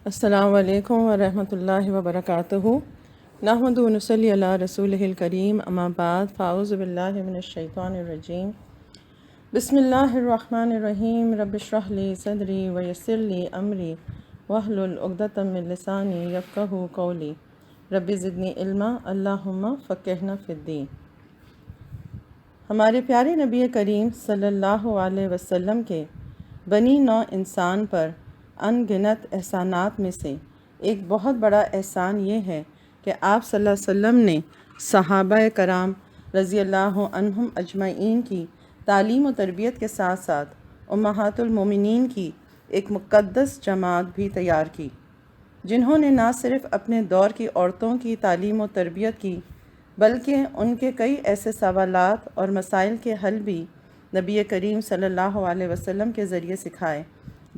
السلام علیکم ورحمۃ اللہ وبرکاتہ۔ نحمد و نصلی علی رسولہ الکریم، اما بعد، فاعوذ باللہ من الشیطان الرجیم۔ بسم اللہ الرحمن الرحیم۔ رب اشرح لی صدری ویسر لی امری واحلل عقدۃ من لسانی یفقہوا قولی۔ رب زدنی علما، اللہم فقہنا فی الدین۔ ہمارے پیارے نبی کریم صلی اللہ علیہ وسلم کے بنی نوع انسان پر ان گنت احسانات میں سے ایک بہت بڑا احسان یہ ہے کہ آپ صلی اللہ علیہ وسلم نے صحابہ کرام رضی اللہ عنہم اجمعین کی تعلیم و تربیت کے ساتھ ساتھ امہات المومنین کی ایک مقدس جماعت بھی تیار کی، جنہوں نے نہ صرف اپنے دور کی عورتوں کی تعلیم و تربیت کی بلکہ ان کے کئی ایسے سوالات اور مسائل کے حل بھی نبی کریم صلی اللہ علیہ وسلم کے ذریعے سکھائے،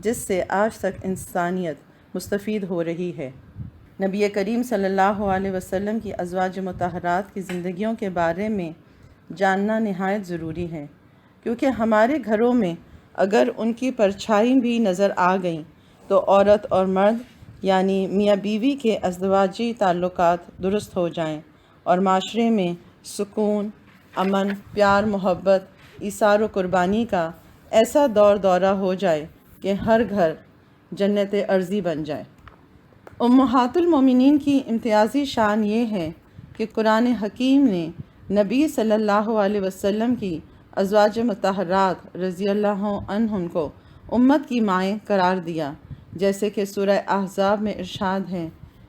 جس سے آج تک انسانیت مستفید ہو رہی ہے۔ نبی کریم صلی اللہ علیہ وسلم کی ازواج مطہرات کی زندگیوں کے بارے میں جاننا نہایت ضروری ہے، کیونکہ ہمارے گھروں میں اگر ان کی پرچھائی بھی نظر آ گئیں تو عورت اور مرد یعنی میاں بیوی کے ازدواجی تعلقات درست ہو جائیں اور معاشرے میں سکون، امن، پیار، محبت، ایثار و قربانی کا ایسا دور دورہ ہو جائے کہ ہر گھر جنت ارضی بن جائے۔ امہات المومنین کی امتیازی شان یہ ہے کہ قرآن حکیم نے نبی صلی اللہ علیہ وسلم کی ازواج مطہرات رضی اللہ عنہن کو امت کی مائیں قرار دیا، جیسے کہ سورہ احزاب میں ارشاد ہے: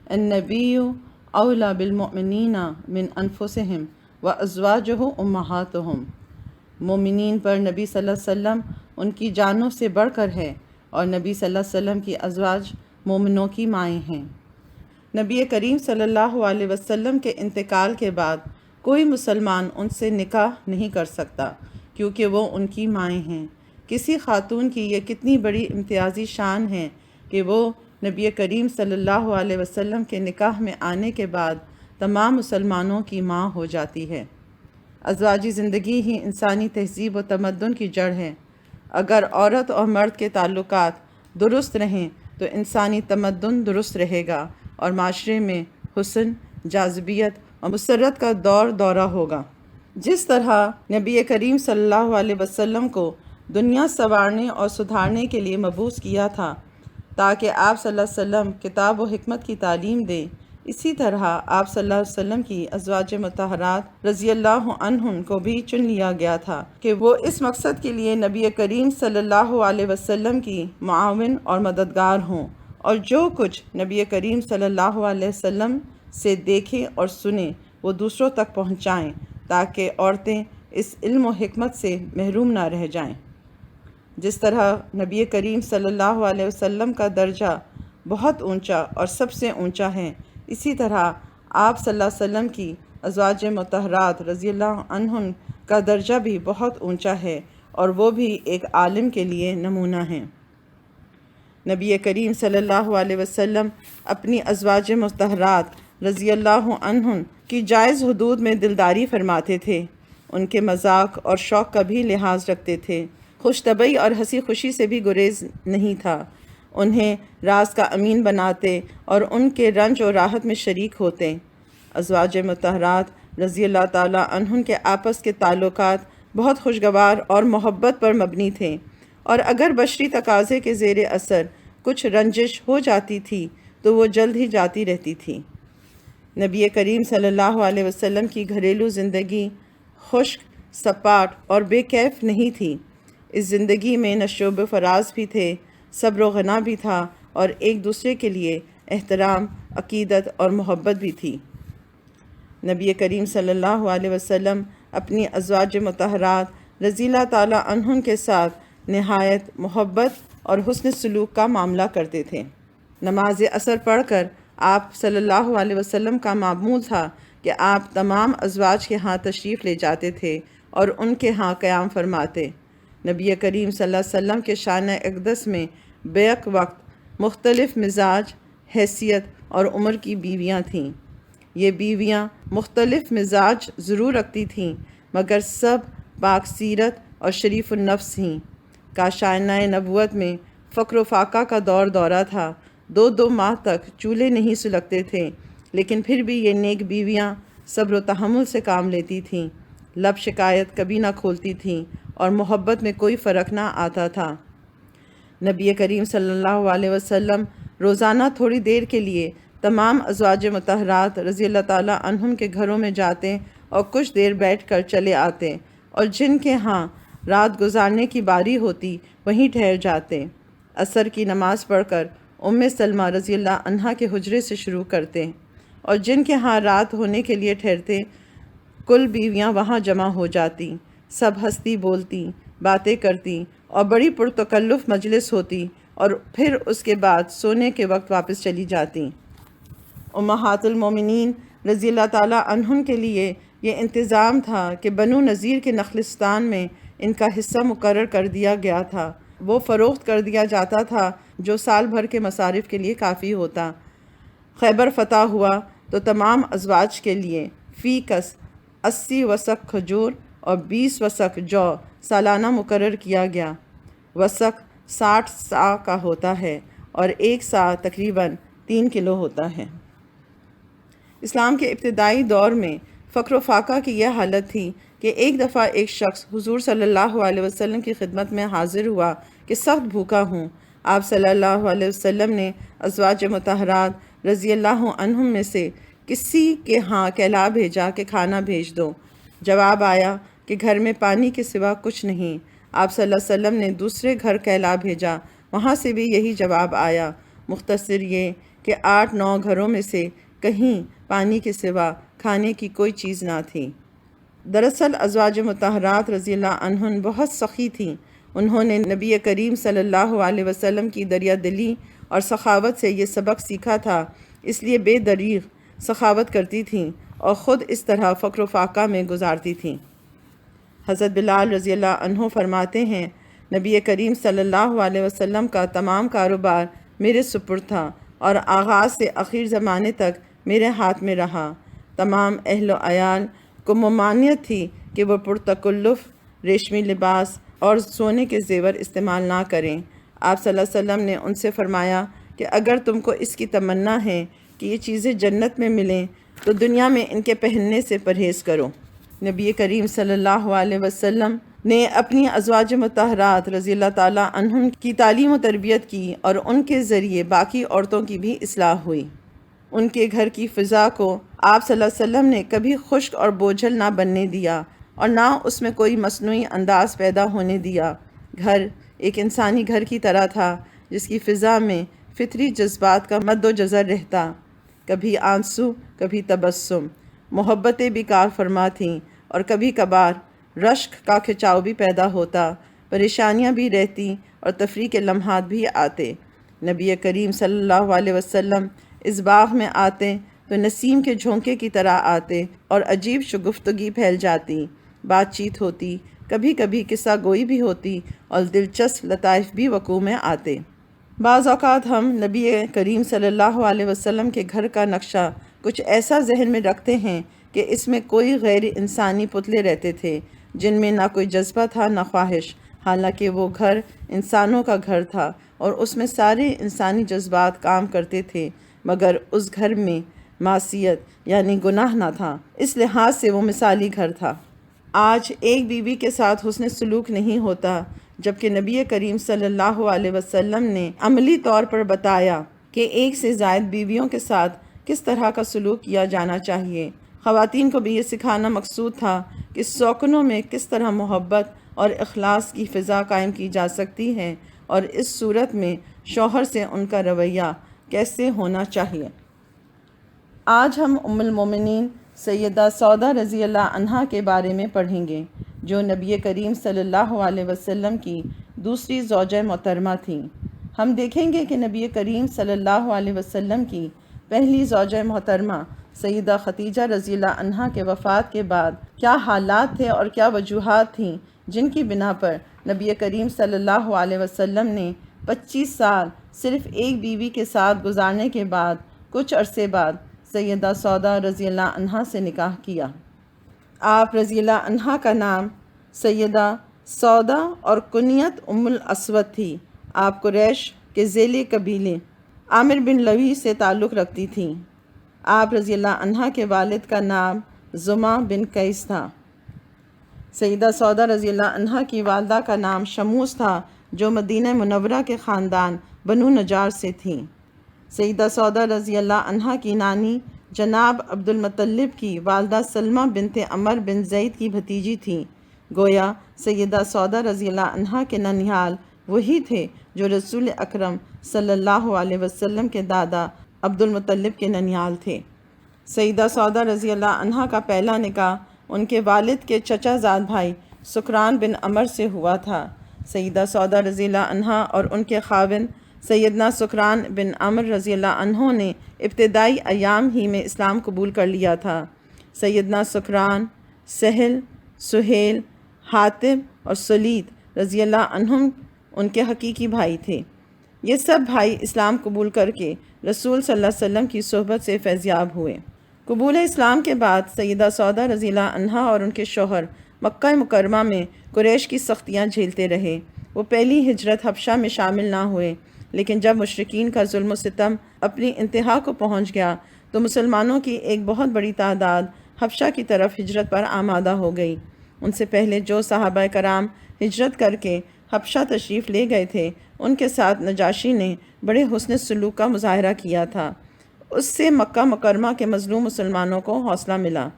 النبی اولیٰ بالمؤمنین من انفسہم وازواجہ امہاتہم۔ مومنین پر نبی صلی اللہ علیہ وسلم ان کی جانوں سے بڑھ کر ہے، اور نبی صلی اللہ علیہ وسلم کی ازواج مومنوں کی مائیں ہیں۔ نبی کریم صلی اللہ علیہ وسلم کے انتقال کے بعد کوئی مسلمان ان سے نکاح نہیں کر سکتا، کیونکہ وہ ان کی مائیں ہیں۔ کسی خاتون کی یہ کتنی بڑی امتیازی شان ہے کہ وہ نبی کریم صلی اللہ علیہ وسلم کے نکاح میں آنے کے بعد تمام مسلمانوں کی ماں ہو جاتی ہے۔ ازواجی زندگی ہی انسانی تہذیب و تمدن کی جڑ ہے۔ اگر عورت اور مرد کے تعلقات درست رہیں تو انسانی تمدن درست رہے گا اور معاشرے میں حسن، جاذبیت اور مسرت کا دور دورہ ہوگا۔ جس طرح نبی کریم صلی اللہ علیہ وسلم کو دنیا سنوارنے اور سدھارنے کے لیے مبعوث کیا تھا تاکہ آپ صلی اللہ علیہ وسلم کتاب و حکمت کی تعلیم دیں، اسی طرح آپ صلی اللہ علیہ وسلم کی ازواج مطہرات رضی اللہ عنہن کو بھی چن لیا گیا تھا کہ وہ اس مقصد کے لیے نبی کریم صلی اللہ علیہ وسلم کی معاون اور مددگار ہوں، اور جو کچھ نبی کریم صلی اللہ علیہ وسلم سے دیکھیں اور سنیں وہ دوسروں تک پہنچائیں، تاکہ عورتیں اس علم و حکمت سے محروم نہ رہ جائیں۔ جس طرح نبی کریم صلی اللہ علیہ وسلم کا درجہ بہت اونچا اور سب سے اونچا ہے، اسی طرح آپ صلی اللہ علیہ وسلم کی ازواج مطہرات رضی اللہ عنہن کا درجہ بھی بہت اونچا ہے، اور وہ بھی ایک عالم کے لیے نمونہ ہیں۔ نبی کریم صلی اللہ علیہ وسلم اپنی ازواج مطہرات رضی اللہ عنہن کی جائز حدود میں دلداری فرماتے تھے، ان کے مذاق اور شوق کا بھی لحاظ رکھتے تھے، خوش طبعی اور ہنسی خوشی سے بھی گریز نہیں تھا، انہیں راز کا امین بناتے اور ان کے رنج و راحت میں شریک ہوتے۔ ازواج مطہرات رضی اللہ تعالی عنہن کے آپس کے تعلقات بہت خوشگوار اور محبت پر مبنی تھے، اور اگر بشری تقاضے کے زیر اثر کچھ رنجش ہو جاتی تھی تو وہ جلد ہی جاتی رہتی تھی۔ نبی کریم صلی اللہ علیہ وسلم کی گھریلو زندگی خشک، سپاٹ اور بے کیف نہیں تھی۔ اس زندگی میں نشوب و فراز بھی تھے، صبر و غنا بھی تھا، اور ایک دوسرے کے لیے احترام، عقیدت اور محبت بھی تھی۔ نبی کریم صلی اللہ علیہ وسلم اپنی ازواج مطہرات رضی اللہ تعالی عنہن کے ساتھ نہایت محبت اور حسن سلوک کا معاملہ کرتے تھے۔ نماز عصر پڑھ کر آپ صلی اللہ علیہ وسلم کا معمول تھا کہ آپ تمام ازواج کے ہاں تشریف لے جاتے تھے اور ان کے ہاں قیام فرماتے۔ نبی کریم صلی اللہ علیہ وسلم کے شان اقدس میں بیک وقت مختلف مزاج، حیثیت اور عمر کی بیویاں تھیں۔ یہ بیویاں مختلف مزاج ضرور رکھتی تھیں، مگر سب پاک سیرت اور شریف النفس تھیں۔ کاشانہ نبوت میں فقر و فاقہ کا دور دورہ تھا، 2 ماہ تک چولہے نہیں سلگتے تھے، لیکن پھر بھی یہ نیک بیویاں صبر و تحمل سے کام لیتی تھیں، لب شکایت کبھی نہ کھولتی تھیں اور محبت میں کوئی فرق نہ آتا تھا۔ نبی کریم صلی اللہ علیہ وسلم روزانہ تھوڑی دیر کے لیے تمام ازواج مطہرات رضی اللہ تعالیٰ عنہم کے گھروں میں جاتے اور کچھ دیر بیٹھ کر چلے آتے، اور جن کے ہاں رات گزارنے کی باری ہوتی وہیں ٹھہر جاتے۔ عصر کی نماز پڑھ کر سلمہ رضی اللہ عنہا کے حجرے سے شروع کرتے، اور جن کے ہاں رات ہونے کے لیے ٹھہرتے کل بیویاں وہاں جمع ہو جاتی، سب ہنستی بولتی باتیں کرتی اور بڑی پرتکلف مجلس ہوتی، اور پھر اس کے بعد سونے کے وقت واپس چلی جاتی۔ امہات المومنین رضی اللہ تعالیٰ عنہم کے لیے یہ انتظام تھا کہ بنو نذیر کے نخلستان میں ان کا حصہ مقرر کر دیا گیا تھا، وہ فروخت کر دیا جاتا تھا جو سال بھر کے مصارف کے لیے کافی ہوتا۔ خیبر فتح ہوا تو تمام ازواج کے لیے فی کس 80 وسق کھجور اور 20 وسق جو سالانہ مقرر کیا گیا۔ وسق 60 صاع کا ہوتا ہے اور 1 صاع تقریباً 3 کلو ہوتا ہے۔ اسلام کے ابتدائی دور میں فقر و فاقہ کی یہ حالت تھی کہ ایک دفعہ ایک شخص حضور صلی اللہ علیہ وسلم کی خدمت میں حاضر ہوا کہ سخت بھوکا ہوں۔ آپ صلی اللہ علیہ وسلم نے ازواج مطہرات رضی اللہ عنہم میں سے کسی کے ہاں کہلا بھیجا کہ کھانا بھیج دو۔ جواب آیا کہ گھر میں پانی کے سوا کچھ نہیں۔ آپ صلی اللہ علیہ وسلم نے دوسرے گھر کہلا بھیجا، وہاں سے بھی یہی جواب آیا۔ مختصر یہ کہ 8-9 گھروں میں سے کہیں پانی کے سوا کھانے کی کوئی چیز نہ تھی۔ دراصل ازواج مطہرات رضی اللہ عنہن بہت سخی تھیں۔ انہوں نے نبی کریم صلی اللہ علیہ وسلم کی دریا دلی اور سخاوت سے یہ سبق سیکھا تھا، اس لیے بے دریغ سخاوت کرتی تھیں اور خود اس طرح فقر و فاقہ میں گزارتی تھیں۔ حضرت بلال رضی اللہ عنہ فرماتے ہیں، نبی کریم صلی اللہ علیہ وسلم کا تمام کاروبار میرے سپرد تھا اور آغاز سے آخر زمانے تک میرے ہاتھ میں رہا۔ تمام اہل و عیال کو ممانعت تھی کہ وہ پرتکلف ریشمی لباس اور سونے کے زیور استعمال نہ کریں۔ آپ صلی اللہ علیہ وسلم نے ان سے فرمایا کہ اگر تم کو اس کی تمنا ہے کہ یہ چیزیں جنت میں ملیں تو دنیا میں ان کے پہننے سے پرہیز کرو۔ نبی کریم صلی اللہ علیہ وسلم نے اپنی ازواج مطہرات رضی اللہ تعالیٰ عنہم کی تعلیم و تربیت کی اور ان کے ذریعے باقی عورتوں کی بھی اصلاح ہوئی۔ ان کے گھر کی فضا کو آپ صلی اللہ علیہ وسلم نے کبھی خشک اور بوجھل نہ بننے دیا اور نہ اس میں کوئی مصنوعی انداز پیدا ہونے دیا۔ گھر ایک انسانی گھر کی طرح تھا جس کی فضا میں فطری جذبات کا مد و جزر رہتا، کبھی آنسو کبھی تبسم، محبتیں بھی کار فرما تھیں اور کبھی کبھار رشک کا کھچاؤ بھی پیدا ہوتا، پریشانیاں بھی رہتی اور تفریح کے لمحات بھی آتے۔ نبی کریم صلی اللہ علیہ وسلم اس باغ میں آتے تو نسیم کے جھونکے کی طرح آتے اور عجیب شگفتگی پھیل جاتی، بات چیت ہوتی، کبھی کبھی قصہ گوئی بھی ہوتی اور دلچسپ لطائف بھی وقوع میں آتے۔ بعض اوقات ہم نبی کریم صلی اللہ علیہ وسلم کے گھر کا نقشہ کچھ ایسا ذہن میں رکھتے ہیں کہ اس میں کوئی غیر انسانی پتلے رہتے تھے جن میں نہ کوئی جذبہ تھا نہ خواہش، حالانکہ وہ گھر انسانوں کا گھر تھا اور اس میں سارے انسانی جذبات کام کرتے تھے، مگر اس گھر میں معصیت یعنی گناہ نہ تھا، اس لحاظ سے وہ مثالی گھر تھا۔ آج ایک بیوی کے ساتھ حسن سلوک نہیں ہوتا، جبکہ نبی کریم صلی اللہ علیہ وسلم نے عملی طور پر بتایا کہ ایک سے زائد بیویوں کے ساتھ کس طرح کا سلوک کیا جانا چاہیے۔ خواتین کو بھی یہ سکھانا مقصود تھا کہ سوکنوں میں کس طرح محبت اور اخلاص کی فضا قائم کی جا سکتی ہے اور اس صورت میں شوہر سے ان کا رویہ کیسے ہونا چاہیے۔ آج ہم ام المومنین سیدہ سودا رضی اللہ عنہا کے بارے میں پڑھیں گے، جو نبی کریم صلی اللہ علیہ وسلم کی دوسری زوجہ محترمہ تھیں۔ ہم دیکھیں گے کہ نبی کریم صلی اللہ علیہ وسلم کی پہلی زوجہ محترمہ سیدہ خدیجہ رضی اللہ عنہا کے وفات کے بعد کیا حالات تھے اور کیا وجوہات تھیں جن کی بنا پر نبی کریم صلی اللہ علیہ وسلم نے 25 سال صرف ایک بیوی کے ساتھ گزارنے کے بعد کچھ عرصے بعد سیدہ سودا رضی اللہ عنہا سے نکاح کیا۔ آپ رضی اللہ عنہا کا نام سیدہ سودا اور کنیت ام الاسود تھی۔ آپ قریش کے ذیلی قبیلے عامر بن لوی سے تعلق رکھتی تھیں۔ آپ رضی اللہ عنہا کے والد کا نام زما بن قیس تھا۔ سیدہ سودا رضی اللہ عنہا کی والدہ کا نام شموس تھا، جو مدینہ منورہ کے خاندان بنو نجار سے تھیں۔ سیدہ سودا رضی اللہ عنہا کی نانی جناب عبد المطلب کی والدہ سلمہ بنت عمر بن زید کی بھتیجی تھیں۔ گویا سیدہ سودا رضی اللہ عنہا کے ننیال وہی تھے جو رسول اکرم صلی اللہ علیہ وسلم کے دادا عبد المطلب کے ننیال تھے۔ سیدہ سودا رضی اللہ عنہا کا پہلا نکاح ان کے والد کے چچا زاد بھائی سکران بن عمر سے ہوا تھا۔ سیدہ سودا رضی اللہ عنہا اور ان کے خاوند سیدنا سکران بن عمر رضی اللہ عنہ نے ابتدائی ایام ہی میں اسلام قبول کر لیا تھا۔ سیدنا سکران، سہل، سہیل، حاتب اور سلید رضی اللہ عنہم ان کے حقیقی بھائی تھے۔ یہ سب بھائی اسلام قبول کر کے رسول صلی اللہ علیہ وسلم کی صحبت سے فیضیاب ہوئے۔ قبول اسلام کے بعد سیدہ سودا رضی اللہ عنہا اور ان کے شوہر مکہ مکرمہ میں قریش کی سختیاں جھیلتے رہے۔ وہ پہلی ہجرت حبشہ میں شامل نہ ہوئے، لیکن جب مشرکین کا ظلم و ستم اپنی انتہا کو پہنچ گیا تو مسلمانوں کی ایک بہت بڑی تعداد حبشہ کی طرف ہجرت پر آمادہ ہو گئی۔ ان سے پہلے جو صحابہ کرام ہجرت کر کے حبشہ تشریف لے گئے تھے، ان کے ساتھ نجاشی نے بڑے حسن سلوک کا مظاہرہ کیا تھا۔ اس سے مکہ مکرمہ کے مظلوم مسلمانوں کو حوصلہ ملا۔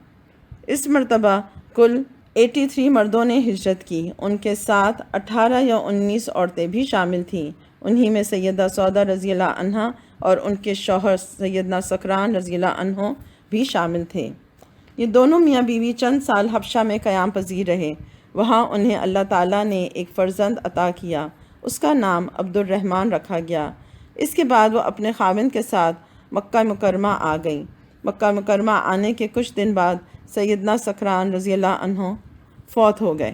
اس مرتبہ کل 83 مردوں نے ہجرت کی۔ ان کے ساتھ 18 یا 19 عورتیں بھی شامل تھیں۔ انہی میں سیدہ سودا رضی اللہ عنہا اور ان کے شوہر سیدنا سکران رضی اللہ عنہ بھی شامل تھے۔ یہ دونوں میاں بیوی چند سال حبشہ میں قیام پذیر رہے۔ وہاں انہیں اللہ تعالیٰ نے ایک فرزند عطا کیا، اس کا نام عبد الرحمن رکھا گیا۔ اس کے بعد وہ اپنے خاوند کے ساتھ مکہ مکرمہ آ گئیں۔ مکہ مکرمہ آنے کے کچھ دن بعد سیدنا سکران رضی اللہ عنہ فوت ہو گئے۔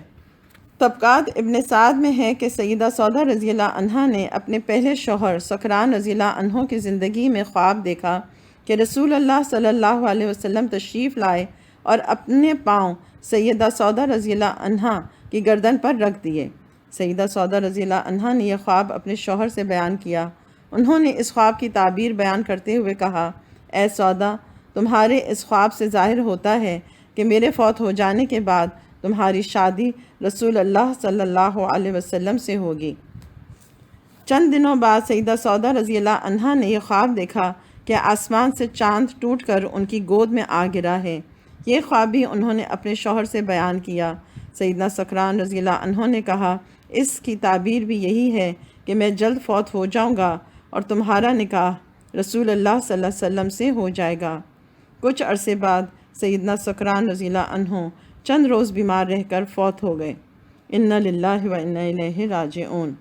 طبقات ابن سعد میں ہے کہ سیدہ سودا رضی اللہ عنہا نے اپنے پہلے شوہر سکران رضی اللہ عنہ کی زندگی میں خواب دیکھا کہ رسول اللہ صلی اللہ علیہ وسلم تشریف لائے اور اپنے پاؤں سیدہ سودا رضی اللہ عنہا کی گردن پر رکھ دیے۔ سیدہ سودا رضی اللہ عنہا نے یہ خواب اپنے شوہر سے بیان کیا۔ انہوں نے اس خواب کی تعبیر بیان کرتے ہوئے کہا، اے سودا، تمہارے اس خواب سے ظاہر ہوتا ہے کہ میرے فوت ہو جانے کے بعد تمہاری شادی رسول اللہ صلی اللہ علیہ وسلم سے ہوگی۔ چند دنوں بعد سیدہ سودا رضی اللہ عنہا نے یہ خواب دیکھا کہ آسمان سے چاند ٹوٹ کر ان کی گود میں آ گرا ہے۔ یہ خواب بھی انہوں نے اپنے شوہر سے بیان کیا۔ سیدنا سکران رضی اللہ عنہ نے کہا، اس کی تعبیر بھی یہی ہے کہ میں جلد فوت ہو جاؤں گا اور تمہارا نکاح رسول اللہ صلی اللہ علیہ وسلم سے ہو جائے گا۔ کچھ عرصے بعد سیدنا سکران رضی اللہ عنہ چند روز بیمار رہ کر فوت ہو گئے۔ انا للہ و انا الیہ راجعون۔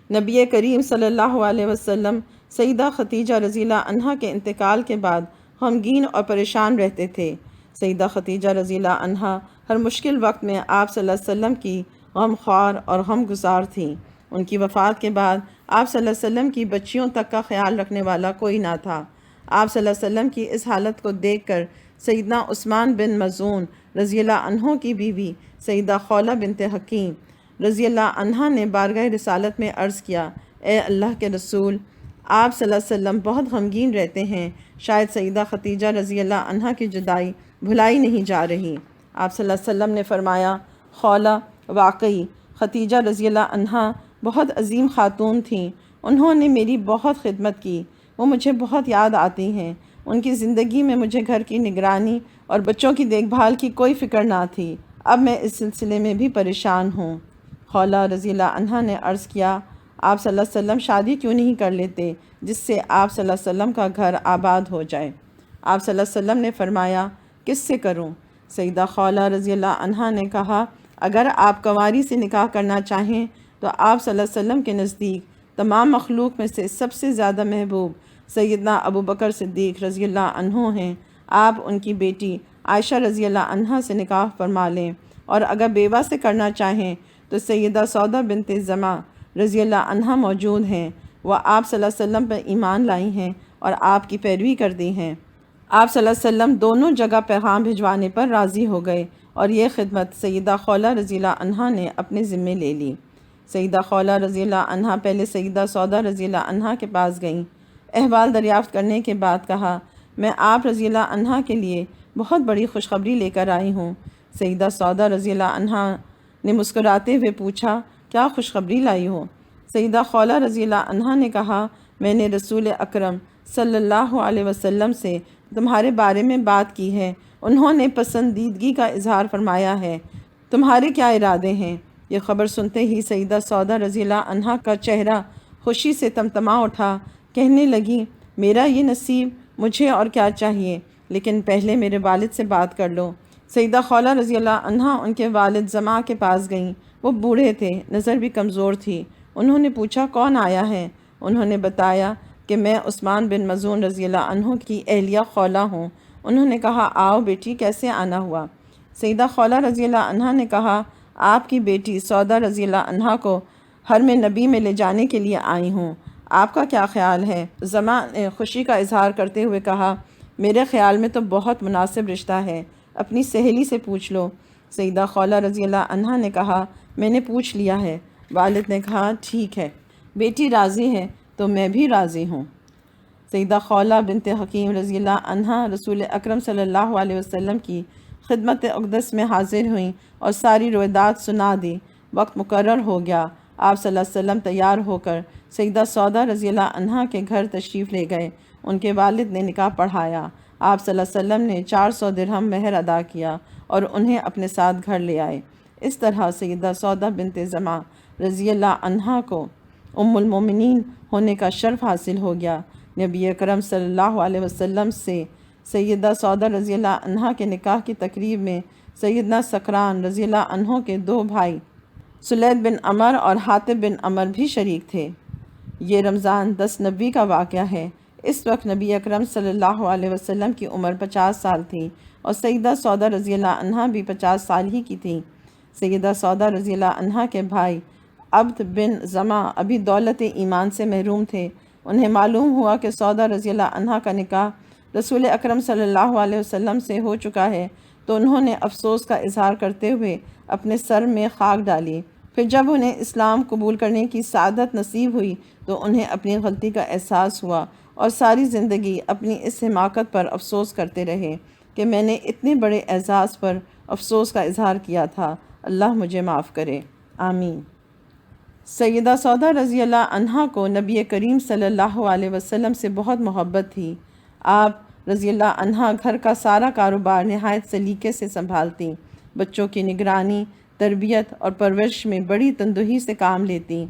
نبی کریم صلی اللہ علیہ وسلم سیدہ خدیجہ رضی اللہ عنہا کے انتقال کے بعد غمگین اور پریشان رہتے تھے۔ سیدہ خدیجہ رضی اللہ عنہا ہر مشکل وقت میں آپ صلی اللہ علیہ وسلم کی غم خوار اور غم گزار تھیں۔ ان کی وفات کے بعد آپ صلی اللہ علیہ وسلم کی بچیوں تک کا خیال رکھنے والا کوئی نہ تھا۔ آپ صلی اللہ علیہ وسلم کی اس حالت کو دیکھ کر سیدنا عثمان بن مظعون رضی اللہ عنہ کی بیوی سیدہ خولہ بنت حکیم رضی اللہ عنہا نے بارگاہ رسالت میں عرض کیا، اے اللہ کے رسول، آپ صلی اللہ علیہ وسلم بہت غمگین رہتے ہیں، شاید سیدہ خدیجہ رضی اللہ عنہا کی جدائی بھلائی نہیں جا رہی۔ آپ صلی اللہ علیہ وسلم نے فرمایا، خولہ، واقعی خدیجہ رضی اللہ عنہا بہت عظیم خاتون تھیں، انہوں نے میری بہت خدمت کی، وہ مجھے بہت یاد آتی ہیں۔ ان کی زندگی میں مجھے گھر کی نگرانی اور بچوں کی دیکھ بھال کی کوئی فکر نہ تھی، اب میں اس سلسلے میں بھی پریشان ہوں۔ خولہ رضی اللہ عنہا نے عرض کیا، آپ صلی اللہ علیہ وسلم شادی کیوں نہیں کر لیتے جس سے آپ صلی اللہ علیہ وسلم کا گھر آباد ہو جائے؟ آپ صلی اللہ علیہ وسلم نے فرمایا، کس سے کروں؟ سیدہ خولہ رضی اللہ عنہا نے کہا، اگر آپ کنواری سے نکاح کرنا چاہیں تو آپ صلی اللہ علیہ وسلم کے نزدیک تمام مخلوق میں سے سب سے زیادہ محبوب سیدنا ابو بکر صدیق رضی اللہ عنہ ہیں، آپ ان کی بیٹی عائشہ رضی اللہ عنہا سے نکاح فرما لیں، اور اگر بیوہ سے کرنا چاہیں تو سیدہ سودا بنت زمع رضی اللہ عنہا موجود ہیں، وہ آپ صلی اللہ علیہ وسلم پر ایمان لائی ہیں اور آپ کی پیروی کرتی ہیں۔ آپ صلی اللہ علیہ وسلم دونوں جگہ پیغام بھجوانے پر راضی ہو گئے اور یہ خدمت سیدہ خولہ رضی اللہ عنہا نے اپنے ذمے لے لی۔ سیدہ خولہ رضی اللہ عنہا پہلے سیدہ سودا رضی اللہ عنہا کے پاس گئیں احوال دریافت کرنے کے بعد کہا، میں آپ رضی اللہ عنہ کے لیے بہت بڑی خوشخبری لے کر آئی ہوں۔ سیدہ سودا رضی اللہ عنہ نے مسکراتے ہوئے پوچھا، کیا خوشخبری لائی ہو؟ سیدہ خولہ رضی اللہ عنہ نے کہا، میں نے رسول اکرم صلی اللہ علیہ وسلم سے تمہارے بارے میں بات کی ہے، انہوں نے پسندیدگی کا اظہار فرمایا ہے، تمہارے کیا ارادے ہیں؟ یہ خبر سنتے ہی سیدہ سودا رضی اللہ عنہ کا چہرہ خوشی سے تمتما اٹھا، کہنے لگی، میرا یہ نصیب، مجھے اور کیا چاہیے، لیکن پہلے میرے والد سے بات کر لو۔ سیدہ خولہ رضی اللہ عنہ ان کے والد زماں کے پاس گئیں۔ وہ بوڑھے تھے، نظر بھی کمزور تھی۔ انہوں نے پوچھا، کون آیا ہے؟ انہوں نے بتایا کہ میں عثمان بن مظعون رضی اللہ عنہ کی اہلیہ خولہ ہوں۔ انہوں نے کہا، آؤ بیٹی، کیسے آنا ہوا؟ سیدہ خولہ رضی اللہ عنہ نے کہا، آپ کی بیٹی سودا رضی اللہ عنہ کو حرم نبی میں لے جانے کے لیے آئی ہوں، آپ کا کیا خیال ہے؟ زماں نے خوشی کا اظہار کرتے ہوئے کہا، میرے خیال میں تو بہت مناسب رشتہ ہے، اپنی سہیلی سے پوچھ لو۔ سیدہ خولہ رضی اللہ عنہ نے کہا، میں نے پوچھ لیا ہے۔ والد نے کہا، ٹھیک ہے، بیٹی راضی ہے تو میں بھی راضی ہوں۔ سیدہ خولہ بنت حکیم رضی اللہ عنہ رسول اکرم صلی اللہ علیہ وسلم کی خدمت اقدس میں حاضر ہوئیں اور ساری روایات سنا دی۔ وقت مقرر ہو گیا۔ آپ صلی اللہ علیہ وسلم تیار ہو کر سیدہ سودا رضی اللہ عنہ کے گھر تشریف لے گئے۔ ان کے والد نے نکاح پڑھایا۔ آپ صلی اللہ علیہ وسلم نے 400 درہم مہر ادا کیا اور انہیں اپنے ساتھ گھر لے آئے۔ اس طرح سیدہ سودا بنت زماں رضی اللہ عنہا کو ام المومنین ہونے کا شرف حاصل ہو گیا۔ نبی اکرم صلی اللہ علیہ وسلم سے سیدہ سودا رضی اللہ عنہا کے نکاح کی تقریب میں سیدنا سکران رضی اللہ عنہ کے 2 بھائی سلید بن عمر اور حاتب بن عمر بھی شریک تھے۔ یہ رمضان 10 نبی کا واقعہ ہے۔ اس وقت نبی اکرم صلی اللہ علیہ وسلم کی عمر 50 سال تھی اور سیدہ سودا رضی اللہ عنہا بھی 50 سال ہی کی تھی۔ سیدہ سودا رضی اللہ عنہا کے بھائی عبد بن زماں ابھی دولت ایمان سے محروم تھے۔ انہیں معلوم ہوا کہ سودا رضی اللہ عنہا کا نکاح رسول اکرم صلی اللہ علیہ وسلم سے ہو چکا ہے، تو انہوں نے افسوس کا اظہار کرتے ہوئے اپنے سر میں خاک ڈالی۔ پھر جب انہیں اسلام قبول کرنے کی سعادت نصیب ہوئی تو انہیں اپنی غلطی کا احساس ہوا اور ساری زندگی اپنی اس حماقت پر افسوس کرتے رہے کہ میں نے اتنے بڑے اعزاز پر افسوس کا اظہار کیا تھا، اللہ مجھے معاف کرے، آمین۔ سیدہ سودا رضی اللہ عنہا کو نبی کریم صلی اللہ علیہ وسلم سے بہت محبت تھی۔ آپ رضی اللہ عنہا گھر کا سارا کاروبار نہایت سلیقے سے سنبھالتی، بچوں کی نگرانی، تربیت اور پرورش میں بڑی تندہی سے کام لیتی،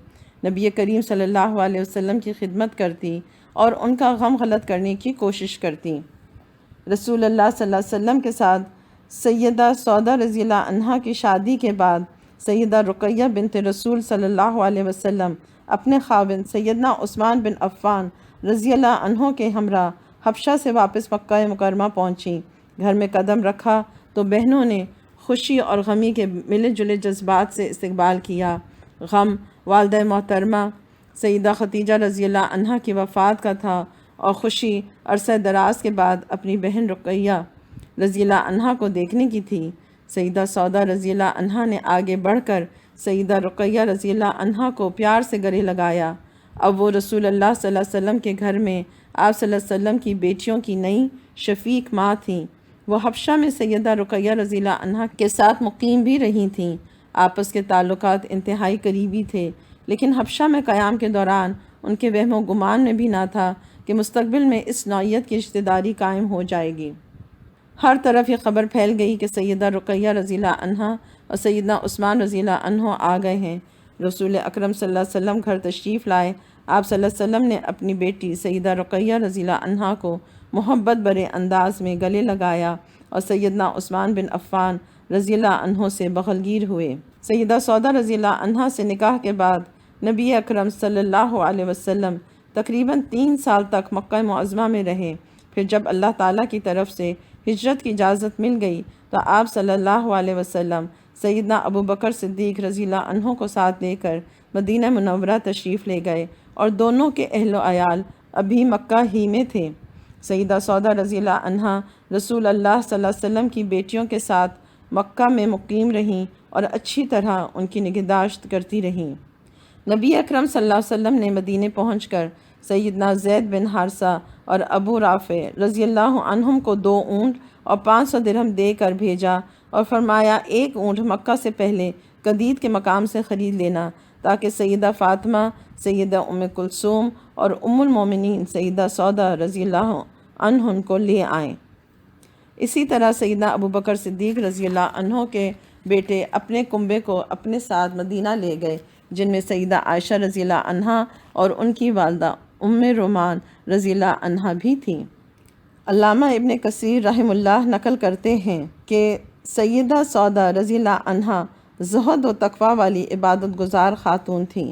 نبی کریم صلی اللہ علیہ وسلم کی خدمت کرتی اور ان کا غم غلط کرنے کی کوشش کرتی۔ رسول اللہ صلی اللہ علیہ وسلم کے ساتھ سیدہ سودا رضی اللہ عنہا کی شادی کے بعد سیدہ رقیہ بنت رسول صلی اللہ علیہ وسلم اپنے خاوند سیدنا عثمان بن عفان رضی اللہ عنہ کے ہمراہ حبشہ سے واپس مکہ مکرمہ پہنچیں۔ گھر میں قدم رکھا تو بہنوں نے خوشی اور غمی کے ملے جلے جذبات سے استقبال کیا۔ غم والدہ محترمہ سیدہ خدیجہ رضی اللہ عنہا کی وفات کا تھا اور خوشی عرصہ دراز کے بعد اپنی بہن رقیہ رضی اللہ عنہا کو دیکھنے کی تھی۔ سیدہ سودا رضی اللہ عنہا نے آگے بڑھ کر سیدہ رقیہ رضی اللہ عنہا کو پیار سے گلے لگایا۔ اب وہ رسول اللہ صلی اللہ علیہ وسلم کے گھر میں آپ صلی اللہ علیہ وسلم کی بیٹیوں کی نئی شفیق ماں تھیں۔ وہ حبشہ میں سیدہ رقیہ رضی اللہ عنہا کے ساتھ مقیم بھی رہی تھیں۔ آپس کے تعلقات انتہائی قریبی تھے، لیکن حبشہ میں قیام کے دوران ان کے وہم و گمان میں بھی نہ تھا کہ مستقبل میں اس نوعیت کی رشتہ داری قائم ہو جائے گی۔ ہر طرف یہ خبر پھیل گئی کہ سیدہ رقیہ رضی اللہ عنہا اور سیدنا عثمان رضی اللہ عنہ آ گئے ہیں۔ رسول اکرم صلی اللہ علیہ وسلم گھر تشریف لائے۔ آپ صلی اللہ علیہ وسلم نے اپنی بیٹی سیدہ رقیہ رضی اللہ عنہا کو محبت برے انداز میں گلے لگایا اور سیدنا عثمان بن عفان رضی اللہ عنہ سے بغلگیر ہوئے۔ سیدہ سودا رضی اللہ عنہا سے نکاح کے بعد نبی اکرم صلی اللہ علیہ وسلم تقریباً 3 سال تک مکہ معظمہ میں رہے۔ پھر جب اللہ تعالیٰ کی طرف سے ہجرت کی اجازت مل گئی تو آپ صلی اللہ علیہ وسلم سیدنا ابو بکر صدیق رضی اللہ عنہ کو ساتھ لے کر مدینہ منورہ تشریف لے گئے اور دونوں کے اہل و عیال ابھی مکہ ہی میں تھے۔ سیدہ سودا رضی اللہ عنہا رسول اللہ صلی اللہ علیہ وسلم کی بیٹیوں کے ساتھ مکہ میں مقیم رہیں اور اچھی طرح ان کی نگہداشت کرتی رہیں۔ نبی اکرم صلی اللہ علیہ وسلم نے مدینے پہنچ کر سیدنا زید بن حارثہ اور ابو رافع رضی اللہ عنہم کو 2 اونٹ اور 500 درہم دے کر بھیجا اور فرمایا 1 اونٹ مکہ سے پہلے قدید کے مقام سے خرید لینا تاکہ سیدہ فاطمہ، سیدہ ام کلثوم اور ام المومنین سیدہ سودا رضی اللہ عنہن کو لے آئیں۔ اسی طرح سیدنا ابو بکر صدیق رضی اللہ عنہ کے بیٹے اپنے کنبے کو اپنے ساتھ مدینہ لے گئے، جن میں سیدہ عائشہ رضی اللہ عنہا اور ان کی والدہ ام رومان رضی اللہ عنہا بھی تھیں۔ علامہ ابن کثیر رحمہ اللہ نقل کرتے ہیں کہ سیدہ سودا رضی اللہ عنہا زہد و تقوی والی عبادت گزار خاتون تھیں۔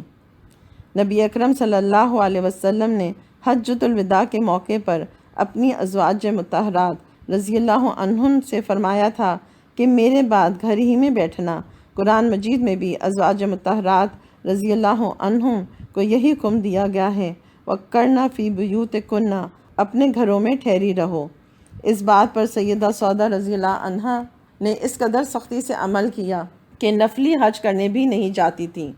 نبی اکرم صلی اللہ علیہ وسلم نے حجۃ الوداع کے موقع پر اپنی ازواج مطہرات رضی اللہ عنہن سے فرمایا تھا کہ میرے بعد گھر ہی میں بیٹھنا۔ قرآن مجید میں بھی ازواج مطہرات رضی اللہ عنہم کو یہی حکم دیا گیا ہے، وَقَرْنَ فِي بُيُوتِكُنَّ، اپنے گھروں میں ٹھہری رہو۔ اس بات پر سیدہ سودا رضی اللہ عنہا نے اس قدر سختی سے عمل کیا کہ نفلی حج کرنے بھی نہیں جاتی تھیں۔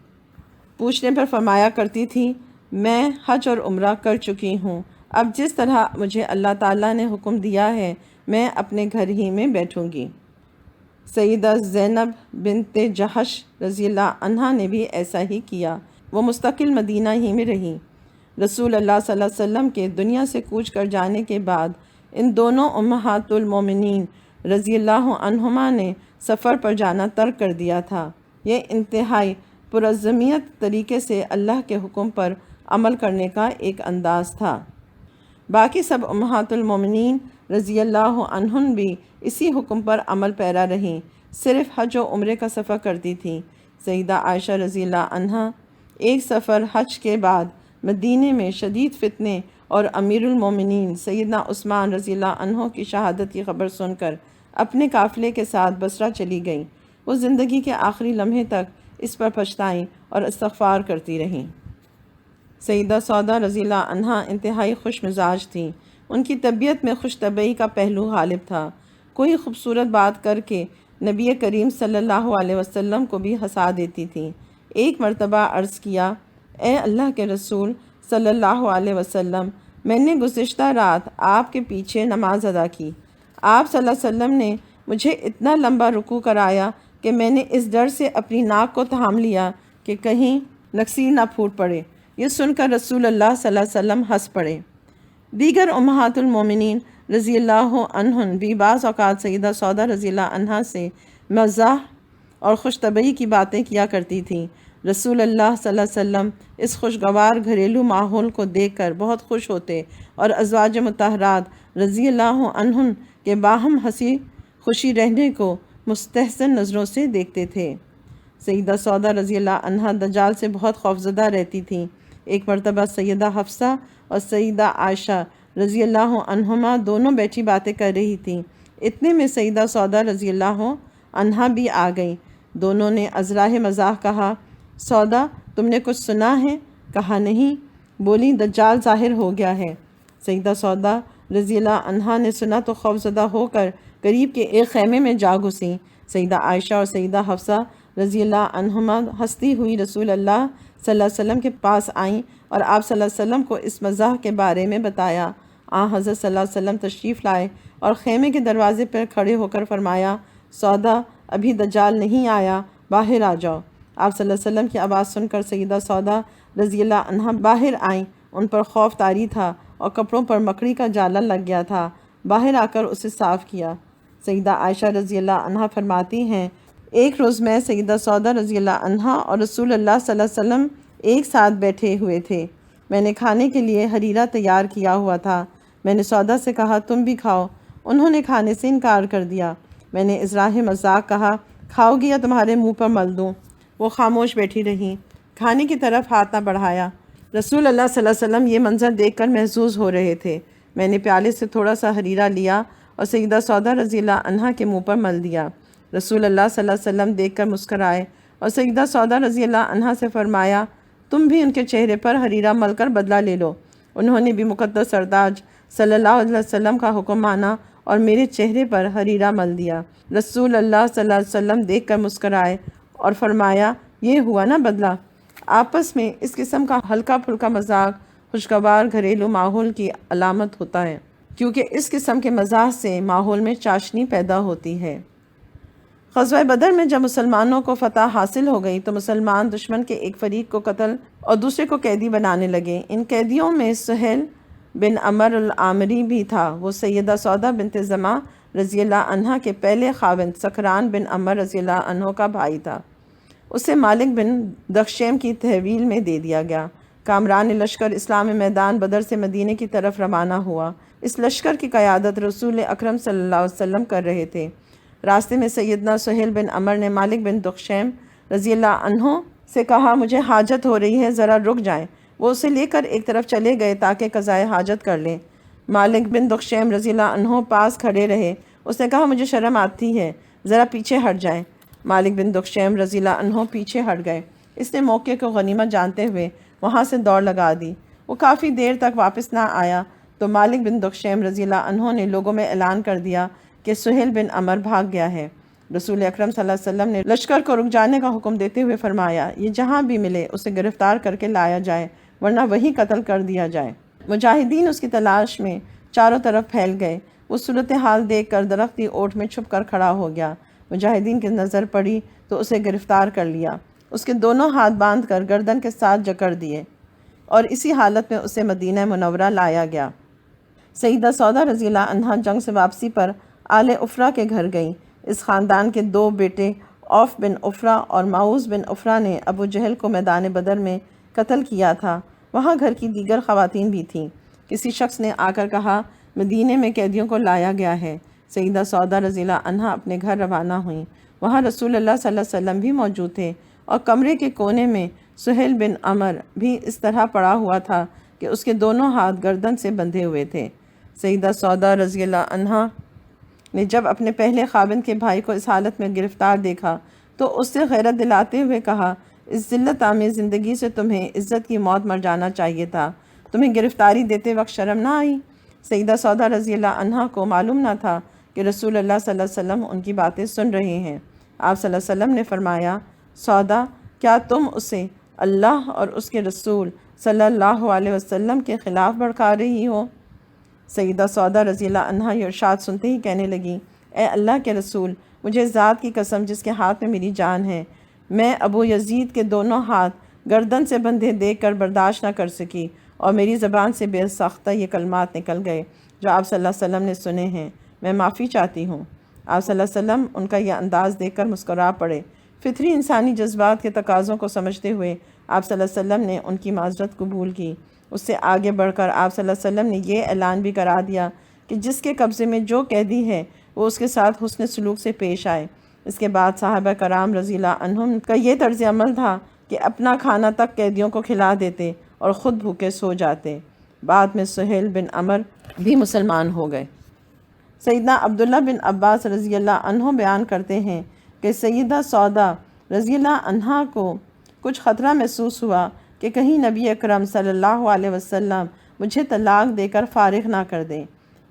پوچھنے پر فرمایا کرتی تھی، میں حج اور عمرہ کر چکی ہوں، اب جس طرح مجھے اللہ تعالیٰ نے حکم دیا ہے میں اپنے گھر ہی میں بیٹھوں گی۔ سیدہ زینب بنت جحش رضی اللہ عنہا نے بھی ایسا ہی کیا، وہ مستقل مدینہ ہی میں رہیں۔ رسول اللہ صلی اللہ علیہ وسلم کے دنیا سے کوچ کر جانے کے بعد ان دونوں امہات المومنین رضی اللہ عنہما نے سفر پر جانا ترک کر دیا تھا۔ یہ انتہائی پرعزمیت طریقے سے اللہ کے حکم پر عمل کرنے کا ایک انداز تھا۔ باقی سب امہات المومنین رضی اللہ عنہن بھی اسی حکم پر عمل پیرا رہیں، صرف حج و عمرے کا سفر کرتی تھیں۔ سیدہ عائشہ رضی اللہ عنہا ایک سفر حج کے بعد مدینے میں شدید فتنے اور امیر المومنین سیدنا عثمان رضی اللہ عنہ کی شہادت کی خبر سن کر اپنے قافلے کے ساتھ بصرہ چلی گئیں۔ وہ زندگی کے آخری لمحے تک اس پر پچھتائیں اور استغفار کرتی رہیں۔ سیدہ سودا رضی اللہ عنہا انتہائی خوش مزاج تھیں۔ ان کی طبیعت میں خوش طبعی کا پہلو غالب تھا۔ کوئی خوبصورت بات کر کے نبی کریم صلی اللہ علیہ وسلم کو بھی ہنسا دیتی تھیں۔ ایک مرتبہ عرض کیا، اے اللہ کے رسول صلی اللہ علیہ وسلم، میں نے گزشتہ رات آپ کے پیچھے نماز ادا کی۔ آپ صلی اللہ علیہ وسلم نے مجھے اتنا لمبا رکوع کرایا کہ میں نے اس ڈر سے اپنی ناک کو تھام لیا کہ کہیں نکسیر نہ پھوٹ پڑے۔ یہ سن کر رسول اللہ صلی اللہ علیہ وسلم ہنس پڑے۔ دیگر امہات المومنین رضی اللہ عنہن بھی بعض اوقات سیدہ سودا رضی اللہ عنہا سے مزاح اور خوش طبعی کی باتیں کیا کرتی تھیں۔ رسول اللہ صلی اللہ علیہ وسلم اس خوشگوار گھریلو ماحول کو دیکھ کر بہت خوش ہوتے اور ازواج مطہرات رضی اللہ عنہن کے باہم ہنسی خوشی رہنے کو مستحسن نظروں سے دیکھتے تھے۔ سیدہ سودا رضی اللہ عنہا دجال سے بہت خوفزدہ رہتی تھیں۔ ایک مرتبہ سیدہ حفصہ اور سیدہ عائشہ رضی اللہ عنہما دونوں بیٹھی باتیں کر رہی تھیں۔ اتنے میں سیدہ سودا رضی اللہ عنہا بھی آ گئیں۔ دونوں نے ازراہ مزاح کہا، سودا تم نے کچھ سنا ہے؟ کہا نہیں۔ بولی دجال ظاہر ہو گیا ہے۔ سیدہ سودا رضی اللہ عنہا نے سنا تو خوفزدہ ہو کر قریب کے ایک خیمے میں جا گھسیں۔ سیدہ عائشہ اور سیدہ حفصہ رضی اللہ عنہما ہنستی ہوئی رسول اللہ صلی اللہ علیہ وسلم کے پاس آئیں اور آپ صلی اللہ علیہ وسلم کو اس مزاح کے بارے میں بتایا۔ حضرت صلی اللہ علیہ وسلم تشریف لائے اور خیمے کے دروازے پر کھڑے ہو کر فرمایا، سودا ابھی دجال نہیں آیا، باہر آ جاؤ۔ آپ صلی اللہ علیہ وسلم کی آواز سن کر سیدہ سودا رضی اللہ عنہا باہر آئیں۔ ان پر خوف طاری تھا اور کپڑوں پر مکڑی کا جالا لگ گیا تھا۔ باہر آ کر اسے صاف کیا۔ سیدہ عائشہ رضی اللہ عنہا فرماتی ہیں، ایک روز میں سیدہ سودا رضی اللہ عنہا اور رسول اللہ صلی اللہ علیہ وسلم ایک ساتھ بیٹھے ہوئے تھے۔ میں نے کھانے کے لیے حریرہ تیار کیا ہوا تھا۔ میں نے سودا سے کہا تم بھی کھاؤ۔ انہوں نے کھانے سے انکار کر دیا۔ میں نے ازراہ مذاق کہا، کھاؤ گی یا تمہارے منہ پر مل دوں؟ وہ خاموش بیٹھی رہیں، کھانے کی طرف ہاتھ نہ بڑھایا۔ رسول اللہ صلی اللہ علیہ وسلم یہ منظر دیکھ کر محظوظ ہو رہے تھے۔ میں نے پیالے سے تھوڑا سا حریرہ لیا اور سیدہ سودا رضی اللہ عنہا کے منہ پر مل دیا۔ رسول اللہ صلی اللہ علیہ وسلم دیکھ کر مسکرائے اور سیدہ سودا رضی اللہ عنہا سے فرمایا، تم بھی ان کے چہرے پر حریرہ مل کر بدلہ لے لو۔ انہوں نے بھی مقدس سرداج صلی اللہ علیہ وسلم کا حکم مانا اور میرے چہرے پر حریرہ مل دیا۔ رسول اللہ صلی اللہ علیہ وسلم دیکھ کر مسکرائے اور فرمایا، یہ ہوا نا بدلہ۔ آپس میں اس قسم کا ہلکا پھلکا مذاق خوشگوار گھریلو ماحول کی علامت ہوتا ہے، کیونکہ اس قسم کے مزاح سے ماحول میں چاشنی پیدا ہوتی ہے۔ غزوہ بدر میں جب مسلمانوں کو فتح حاصل ہو گئی تو مسلمان دشمن کے ایک فریق کو قتل اور دوسرے کو قیدی بنانے لگے۔ ان قیدیوں میں سہیل بن عمر العامری بھی تھا۔ وہ سیدہ سودا بنت زمعہ رضی اللہ عنہا کے پہلے خاوند سکران بن عمر رضی اللہ عنہ کا بھائی تھا۔ اسے مالک بن دخشیم کی تحویل میں دے دیا گیا۔ کامران لشکر اسلامی میدان بدر سے مدینے کی طرف روانہ ہوا۔ اس لشکر کی قیادت رسول اکرم صلی اللہ علیہ وسلم کر رہے تھے۔ راستے میں سیدنا سہیل بن عمر نے مالک بن دخشیم رضی اللہ عنہ سے کہا، مجھے حاجت ہو رہی ہے، ذرا رک جائیں۔ وہ اسے لے کر ایک طرف چلے گئے تاکہ قضائے حاجت کر لیں۔ مالک بن دخشیم رضی اللہ عنہ پاس کھڑے رہے۔ اس نے کہا، مجھے شرم آتی ہے، ذرا پیچھے ہٹ جائیں۔ مالک بن دخشیم رضی اللہ عنہ پیچھے ہٹ گئے۔ اس نے موقع کو غنیمت جانتے ہوئے وہاں سے دوڑ لگا دی۔ وہ کافی دیر تک واپس نہ آیا تو مالک بن دخشیم رضی اللہ عنہ نے لوگوں میں اعلان کر دیا کہ سہیل بن عمر بھاگ گیا ہے۔ رسول اکرم صلی اللہ علیہ وسلم نے لشکر کو رک جانے کا حکم دیتے ہوئے فرمایا، یہ جہاں بھی ملے اسے گرفتار کر کے لایا جائے، ورنہ وہی قتل کر دیا جائے۔ مجاہدین اس کی تلاش میں چاروں طرف پھیل گئے۔ وہ صورتحال دیکھ کر درختی اوٹ میں چھپ کر کھڑا ہو گیا۔ مجاہدین کی نظر پڑی تو اسے گرفتار کر لیا۔ اس کے دونوں ہاتھ باندھ کر گردن کے ساتھ جکڑ دیے اور اسی حالت میں اسے مدینہ منورہ لایا گیا۔ سیدہ سودا رضی اللہ عنہا جنگ سے واپسی پر آل عفرہ کے گھر گئیں۔ اس خاندان کے دو بیٹے عوف بن عفرہ اور معوذ بن عفرہ نے ابو جہل کو میدان بدر میں قتل کیا تھا۔ وہاں گھر کی دیگر خواتین بھی تھیں۔ کسی شخص نے آ کر کہا، مدینے میں قیدیوں کو لایا گیا ہے۔ سیدہ سودا رضی اللہ عنہا اپنے گھر روانہ ہوئیں۔ وہاں رسول اللہ صلی اللہ علیہ وسلم بھی موجود تھے اور کمرے کے کونے میں سہیل بن عمر بھی اس طرح پڑا ہوا تھا کہ اس کے دونوں ہاتھ گردن سے بندھے ہوئے تھے۔ سیدہ سودا رضی اللہ عنہا نے جب اپنے پہلے خاوند کے بھائی کو اس حالت میں گرفتار دیکھا تو اس سے غیرت دلاتے ہوئے کہا، اس ذلت آمیز زندگی سے تمہیں عزت کی موت مر جانا چاہیے تھا۔ تمہیں گرفتاری دیتے وقت شرم نہ آئی؟ سیدہ سودا رضی اللہ عنہا کو معلوم نہ تھا کہ رسول اللہ صلی اللہ علیہ وسلم ان کی باتیں سن رہے ہیں۔ آپ صلی اللہ علیہ وسلم نے فرمایا، سودا، کیا تم اسے اللہ اور اس کے رسول صلی اللہ علیہ وسلم کے خلاف بھڑکا رہی ہو؟ سیدہ سودا رضی اللہ عنہا یہ ارشاد سنتے ہی کہنے لگی، اے اللہ کے رسول، مجھے ذات کی قسم جس کے ہاتھ میں میری جان ہے، میں ابو یزید کے دونوں ہاتھ گردن سے بندھے دیکھ کر برداشت نہ کر سکی اور میری زبان سے بے ساختہ یہ کلمات نکل گئے جو آپ صلی اللہ علیہ وسلم نے سنے ہیں۔ میں معافی چاہتی ہوں۔ آپ صلی اللہ علیہ وسلم ان کا یہ انداز دیکھ کر مسکرا پڑے۔ فطری انسانی جذبات کے تقاضوں کو سمجھتے ہوئے آپ صلی اللہ علیہ وسلم نے ان کی معذرت قبول کی۔ اس سے آگے بڑھ کر آپ صلی اللہ علیہ وسلم نے یہ اعلان بھی کرا دیا کہ جس کے قبضے میں جو قیدی ہے وہ اس کے ساتھ حسن سلوک سے پیش آئے۔ اس کے بعد صحابہ کرام رضی اللہ عنہم کا یہ طرز عمل تھا کہ اپنا کھانا تک قیدیوں کو کھلا دیتے اور خود بھوکے سو جاتے۔ بعد میں سہیل بن عمر بھی مسلمان ہو گئے۔ سیدنا عبداللہ بن عباس رضی اللہ عنہ بیان کرتے ہیں کہ سیدہ سودا رضی اللہ عنہا کو کچھ خطرہ محسوس ہوا کہ کہیں نبی اکرم صلی اللہ علیہ وسلم مجھے طلاق دے کر فارغ نہ کر دیں۔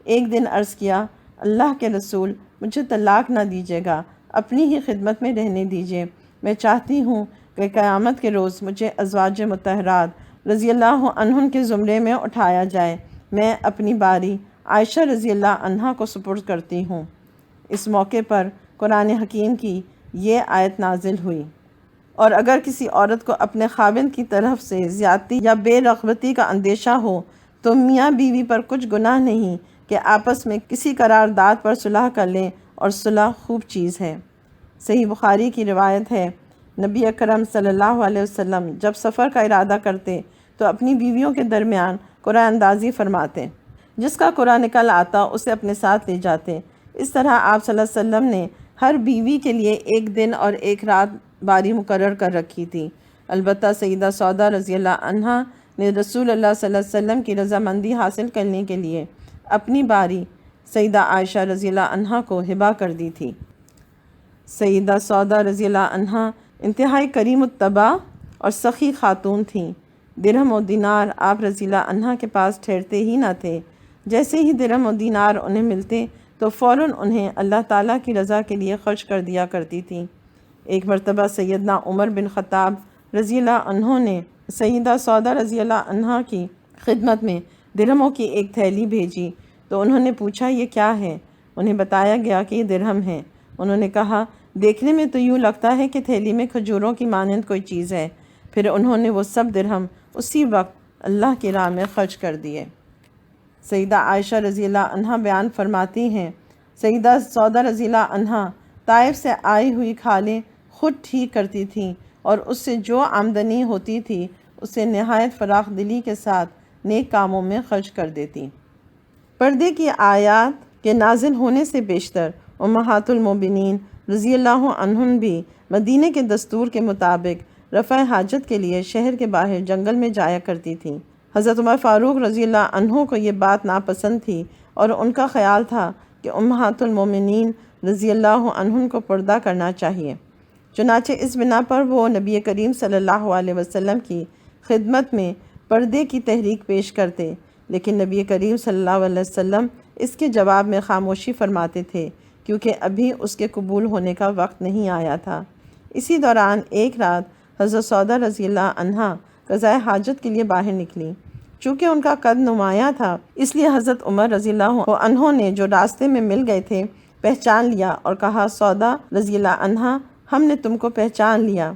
ایک دن عرض کیا، اللہ کے رسول، مجھے طلاق نہ دیجیے گا، اپنی ہی خدمت میں رہنے دیجیے۔ میں چاہتی ہوں کہ قیامت کے روز مجھے ازواج مطہرات رضی اللہ عنہن کے زمرے میں اٹھایا جائے۔ میں اپنی باری عائشہ رضی اللہ عنہا کو سپرد کرتی ہوں۔ اس موقع پر قرآن حکیم کی یہ آیت نازل ہوئی، اور اگر کسی عورت کو اپنے خاوند کی طرف سے زیادتی یا بے رغبتی کا اندیشہ ہو تو میاں بیوی پر کچھ گناہ نہیں کہ آپس میں کسی قرارداد پر صلح کر لیں، اور صلح خوب چیز ہے۔ صحیح بخاری کی روایت ہے، نبی اکرم صلی اللہ علیہ وسلم جب سفر کا ارادہ کرتے تو اپنی بیویوں کے درمیان قرعہ اندازی فرماتے، جس کا قرعہ نکل آتا اسے اپنے ساتھ لے جاتے۔ اس طرح آپ صلی اللہ علیہ وسلم نے ہر بیوی کے لیے ایک دن اور ایک رات باری مقرر کر رکھی تھی۔ البتہ سیدہ سودا رضی اللہ عنہا نے رسول اللہ صلی اللہ علیہ وسلم کی رضامندی حاصل کرنے کے لیے اپنی باری سیدہ عائشہ رضی اللہ عنہا کو ہبہ کر دی تھی۔ سیدہ سودا رضی اللہ عنہا انتہائی کریم الطبع اور سخی خاتون تھیں۔ درہم و دینار آپ رضی اللہ عنہا کے پاس ٹھہرتے ہی نہ تھے۔ جیسے ہی درہم و دینار انہیں ملتے تو فوراً انہیں اللہ تعالیٰ کی رضا کے لیے خرچ کر دیا کرتی تھیں۔ ایک مرتبہ سیدنا عمر بن خطاب رضی اللہ عنہ نے سیدہ سودا رضی اللہ عنہا کی خدمت میں درہموں کی ایک تھیلی بھیجی تو انہوں نے پوچھا یہ کیا ہے؟ انہیں بتایا گیا کہ یہ درہم ہیں۔ انہوں نے کہا دیکھنے میں تو یوں لگتا ہے کہ تھیلی میں کھجوروں کی مانند کوئی چیز ہے۔ پھر انہوں نے وہ سب درہم اسی وقت اللہ کی راہ میں خرچ کر دیے۔ سیدہ عائشہ رضی اللہ عنہا بیان فرماتی ہیں سیدہ سودا رضی اللہ عنہا طائف سے آئی ہوئی کھالیں خود ٹھیک کرتی تھیں اور اس سے جو آمدنی ہوتی تھی اسے نہایت فراخ دلی کے ساتھ نیک کاموں میں خرچ کر دیتی۔ پردے کی آیات کے نازل ہونے سے بیشتر امہات المومنین رضی اللہ عنہن بھی مدینے کے دستور کے مطابق رفع حاجت کے لیے شہر کے باہر جنگل میں جایا کرتی تھیں۔ حضرت عمر فاروق رضی اللہ عنہ کو یہ بات ناپسند تھی اور ان کا خیال تھا کہ امہات المومنین رضی اللہ عنہن کو پردہ کرنا چاہیے۔ چنانچہ اس بنا پر وہ نبی کریم صلی اللہ علیہ وسلم کی خدمت میں پردے کی تحریک پیش کرتے، لیکن نبی کریم صلی اللہ علیہ وسلم اس کے جواب میں خاموشی فرماتے تھے کیونکہ ابھی اس کے قبول ہونے کا وقت نہیں آیا تھا۔ اسی دوران ایک رات حضرت سودا رضی اللہ عنہا قضاء حاجت کے لیے باہر نکلی۔ چونکہ ان کا قد نمایاں تھا اس لیے حضرت عمر رضی اللہ عنہ نے جو راستے میں مل گئے تھے پہچان لیا اور کہا سودا رضی اللہ عنہا ہم نے تم کو پہچان لیا۔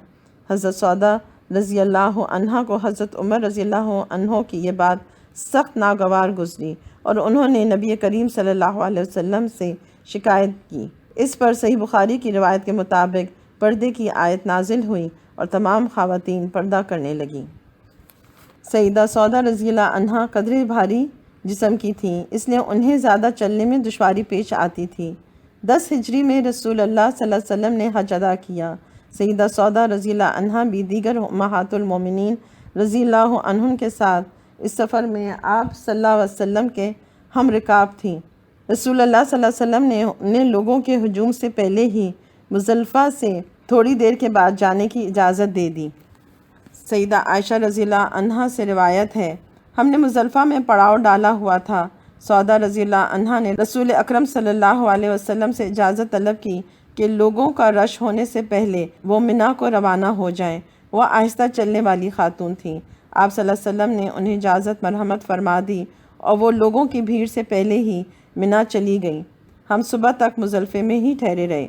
حضرت سودا رضی اللہ عنہا کو حضرت عمر رضی اللہ عنہ کی یہ بات سخت ناگوار گزری اور انہوں نے نبی کریم صلی اللہ علیہ وسلم سے شکایت کی۔ اس پر صحیح بخاری کی روایت کے مطابق پردے کی آیت نازل ہوئی اور تمام خواتین پردہ کرنے لگیں۔ سیدہ سودا رضی اللہ عنہا قدرے بھاری جسم کی تھیں، اس لیے انہیں زیادہ چلنے میں دشواری پیش آتی تھی۔ 10 ہجری میں رسول اللہ صلی اللہ علیہ وسلم نے حج ادا کیا۔ سیدہ سودا رضی اللہ عنہا بھی دیگر امہات المومنین رضی اللہ عنہن کے ساتھ اس سفر میں آپ صلی اللہ علیہ وسلم کے ہم رکاب تھیں۔ رسول اللہ صلی اللہ علیہ وسلم نے انہیں لوگوں کے ہجوم سے پہلے ہی مزدلفہ سے تھوڑی دیر کے بعد جانے کی اجازت دے دی۔ سیدہ عائشہ رضی اللہ عنہا سے روایت ہے ہم نے مزدلفہ میں پڑاؤ ڈالا ہوا تھا۔ سودا رضی اللہ عنہا نے رسول اکرم صلی اللہ علیہ وسلم سے اجازت طلب کی کہ لوگوں کا رش ہونے سے پہلے وہ منا کو روانہ ہو جائیں۔ وہ آہستہ چلنے والی خاتون تھیں۔ آپ صلی اللہ علیہ وسلم نے انہیں اجازت مرحمت فرما دی اور وہ لوگوں کی بھیڑ سے پہلے ہی منا چلی گئیں۔ ہم صبح تک مزدلفے میں ہی ٹھہرے رہے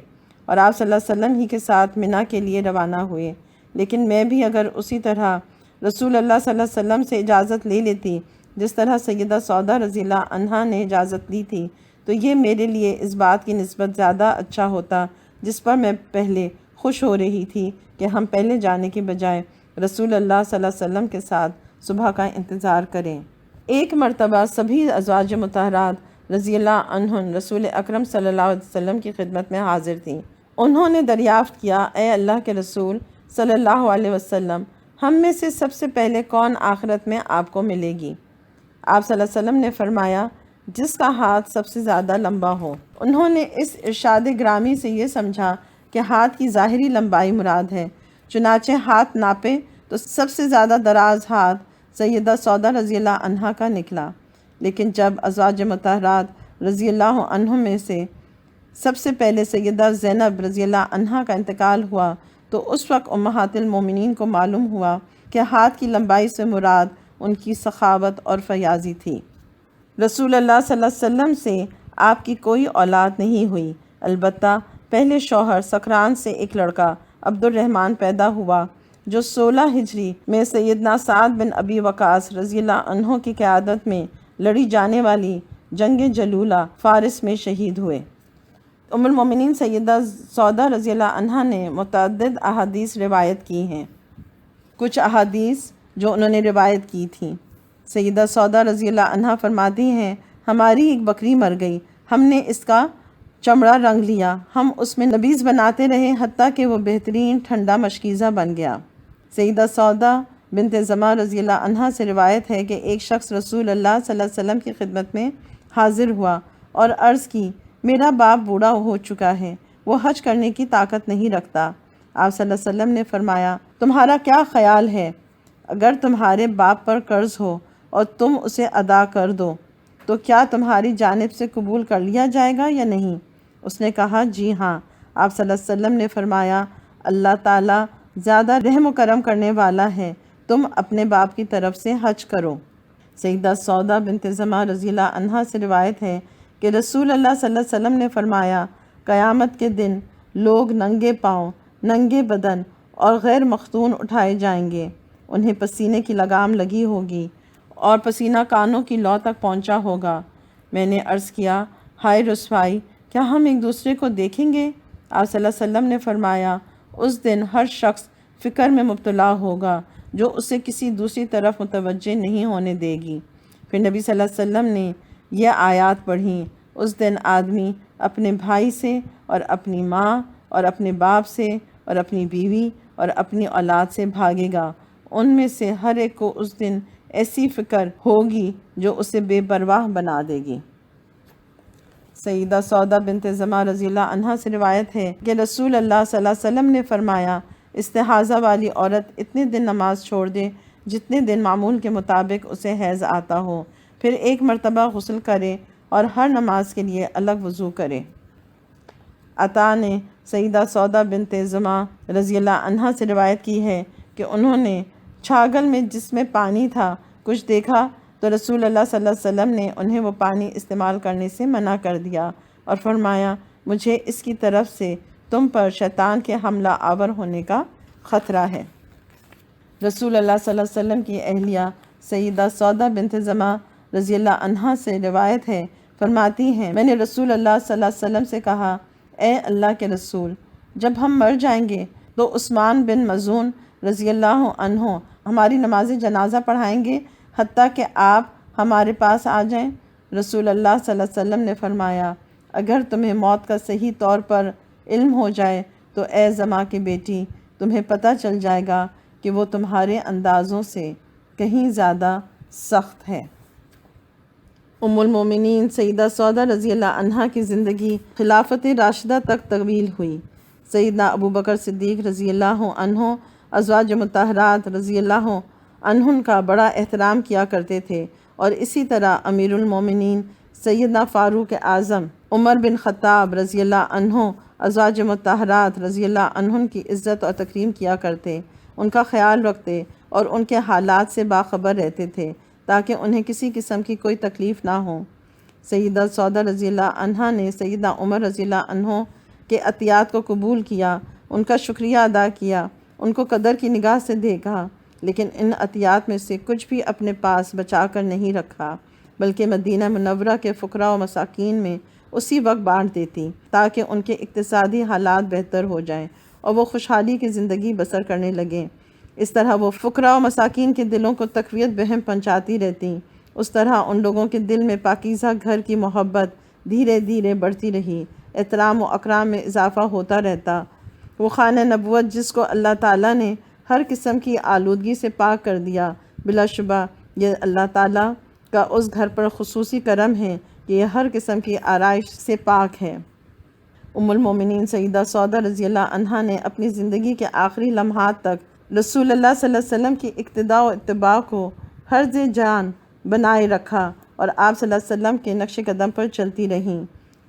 اور آپ صلی اللہ علیہ وسلم ہی کے ساتھ منا کے لیے روانہ ہوئے، لیکن میں بھی اگر اسی طرح رسول اللہ صلی اللہ علیہ وسلم سے اجازت لے لیتی جس طرح سیدہ سودا رضی اللہ عنہا نے اجازت لی تھی تو یہ میرے لیے اس بات کی نسبت زیادہ اچھا ہوتا جس پر میں پہلے خوش ہو رہی تھی کہ ہم پہلے جانے کے بجائے رسول اللہ صلی اللہ علیہ وسلم کے ساتھ صبح کا انتظار کریں۔ ایک مرتبہ سبھی ازواج مطہرات رضی اللہ عنہن رسول اکرم صلی اللہ علیہ وسلم کی خدمت میں حاضر تھیں۔ انہوں نے دریافت کیا اے اللہ کے رسول صلی اللہ علیہ وسلم ہم میں سے سب سے پہلے کون آخرت میں آپ کو ملے گی؟ آپ صلی اللہ علیہ وسلم نے فرمایا جس کا ہاتھ سب سے زیادہ لمبا ہو۔ انہوں نے اس ارشاد گرامی سے یہ سمجھا کہ ہاتھ کی ظاہری لمبائی مراد ہے، چنانچہ ہاتھ ناپے تو سب سے زیادہ دراز ہاتھ سیدہ سودا رضی اللہ عنہا کا نکلا، لیکن جب ازواج مطہرات رضی اللہ عنہم میں سے سب سے پہلے سیدہ زینب رضی اللہ عنہا کا انتقال ہوا تو اس وقت امہات المومنین کو معلوم ہوا کہ ہاتھ کی لمبائی سے مراد ان کی سخاوت اور فیاضی تھی۔ رسول اللہ صلی اللہ علیہ وسلم سے آپ کی کوئی اولاد نہیں ہوئی، البتہ پہلے شوہر سکران سے ایک لڑکا عبد الرحمن پیدا ہوا جو 16 ہجری میں سیدنا سعد بن ابی وقاص رضی اللہ عنہ کی قیادت میں لڑی جانے والی جنگ جلولہ فارس میں شہید ہوئے۔ ام المومنین سیدہ سودا رضی اللہ عنہا نے متعدد احادیث روایت کی ہیں۔ کچھ احادیث جو انہوں نے روایت کی تھیں، سیدہ سودا رضی اللہ عنہا فرماتی ہیں ہماری ایک بکری مر گئی، ہم نے اس کا چمڑا رنگ لیا، ہم اس میں نبیذ بناتے رہے حتیٰ کہ وہ بہترین ٹھنڈا مشکیزہ بن گیا۔ سیدہ سودا بنت زمع رضی اللہ عنہا سے روایت ہے کہ ایک شخص رسول اللہ صلی اللہ علیہ وسلم کی خدمت میں حاضر ہوا اور عرض کی میرا باپ بوڑھا ہو چکا ہے، وہ حج کرنے کی طاقت نہیں رکھتا۔ آپ صلی اللہ علیہ وسلم نے فرمایا تمہارا کیا خیال ہے اگر تمہارے باپ پر قرض ہو اور تم اسے ادا کر دو تو کیا تمہاری جانب سے قبول کر لیا جائے گا یا نہیں؟ اس نے کہا جی ہاں۔ آپ صلی اللہ علیہ وسلم نے فرمایا اللہ تعالیٰ زیادہ رحم و کرم کرنے والا ہے، تم اپنے باپ کی طرف سے حج کرو۔ سیدہ سودا بنت زمعہ رضی اللہ عنہا سے روایت ہے کہ رسول اللہ صلی اللہ علیہ وسلم نے فرمایا، قیامت کے دن لوگ ننگے پاؤں، ننگے بدن اور غیر مختون اٹھائے جائیں گے۔ انہیں پسینے کی لگام لگی ہوگی اور پسینہ کانوں کی لو تک پہنچا ہوگا۔ میں نے عرض کیا، ہائے رسوائی، کیا ہم ایک دوسرے کو دیکھیں گے؟ آپ صلی اللہ علیہ وسلم نے فرمایا، اس دن ہر شخص فکر میں مبتلا ہوگا جو اسے کسی دوسری طرف متوجہ نہیں ہونے دے گی۔ پھر نبی صلی اللہ علیہ وسلم نے یہ آیات پڑھیں، اس دن آدمی اپنے بھائی سے اور اپنی ماں اور اپنے باپ سے اور اپنی بیوی اور اپنی اولاد سے بھاگے گا۔ ان میں سے ہر ایک کو اس دن ایسی فکر ہوگی جو اسے بے پرواہ بنا دے گی۔ سیدہ سودا بنت زمعہ رضی اللہ عنہا سے روایت ہے کہ رسول اللہ صلی اللہ علیہ وسلم نے فرمایا، استحاضہ والی عورت اتنے دن نماز چھوڑ دے جتنے دن معمول کے مطابق اسے حیض آتا ہو، پھر ایک مرتبہ غسل کرے اور ہر نماز کے لیے الگ وضو کرے۔ عطا نے سیدہ سودا بنت زمعہ رضی اللہ عنہا سے روایت کی ہے کہ انہوں نے چھاگل میں جس میں پانی تھا کچھ دیکھا تو رسول اللہ صلی اللہ علیہ وسلم نے انہیں وہ پانی استعمال کرنے سے منع کر دیا اور فرمایا، مجھے اس کی طرف سے تم پر شیطان کے حملہ آور ہونے کا خطرہ ہے۔ رسول اللہ صلی اللہ علیہ وسلم کی اہلیہ سیدہ سودا بنت زمعہ رضی اللہ عنہا سے روایت ہے، فرماتی ہیں، میں نے رسول اللہ صلی اللہ علیہ وسلم سے کہا، اے اللہ کے رسول، جب ہم مر جائیں گے تو عثمان بن مظعون رضی اللہ عنہ ہماری نماز جنازہ پڑھائیں گے حتیٰ کہ آپ ہمارے پاس آ جائیں۔ رسول اللہ صلی اللہ علیہ وسلم نے فرمایا، اگر تمہیں موت کا صحیح طور پر علم ہو جائے تو اے زمعہ کی بیٹی، تمہیں پتہ چل جائے گا کہ وہ تمہارے اندازوں سے کہیں زیادہ سخت ہے۔ ام المومنین سیدہ سودا رضی اللہ عنہا کی زندگی خلافت راشدہ تک طویل ہوئی۔ سیدنا ابو بکر صدیق رضی اللہ عنہ ازواج مطہرات رضی اللہ عنہن کا بڑا احترام کیا کرتے تھے، اور اسی طرح امیر المومنین سیدنا فاروق اعظم عمر بن خطاب رضی اللہ عنہ ازواج مطہرات رضی اللہ عنہن کی عزت اور تکریم کیا کرتے، ان کا خیال رکھتے اور ان کے حالات سے باخبر رہتے تھے تاکہ انہیں کسی قسم کی کوئی تکلیف نہ ہو۔ سیدہ سودا رضی اللہ عنہا نے سیدنا عمر رضی اللہ عنہ کے عطیات کو قبول کیا، ان کا شکریہ ادا کیا، ان کو قدر کی نگاہ سے دیکھا، لیکن ان عطیات میں سے کچھ بھی اپنے پاس بچا کر نہیں رکھا، بلکہ مدینہ منورہ کے فقراء و مساکین میں اسی وقت بانٹ دیتی تاکہ ان کے اقتصادی حالات بہتر ہو جائیں اور وہ خوشحالی کی زندگی بسر کرنے لگیں۔ اس طرح وہ فقراء و مساکین کے دلوں کو تقویت بہم پہنچاتی رہتیں۔ اس طرح ان لوگوں کے دل میں پاکیزہ گھر کی محبت دھیرے دھیرے بڑھتی رہی، احترام و اکرام میں اضافہ ہوتا رہتا۔ وہ خانہ نبوت جس کو اللہ تعالیٰ نے ہر قسم کی آلودگی سے پاک کر دیا، بلا شبہ یہ اللہ تعالیٰ کا اس گھر پر خصوصی کرم ہے کہ یہ ہر قسم کی آرائش سے پاک ہے۔ ام المومنین سیدہ سودا رضی اللہ عنہا نے اپنی زندگی کے آخری لمحات تک رسول اللہ صلی اللہ علیہ وسلم کی اقتداء و اتباع کو حرز جان بنائے رکھا اور آپ صلی اللہ علیہ وسلم کے نقش قدم پر چلتی رہیں۔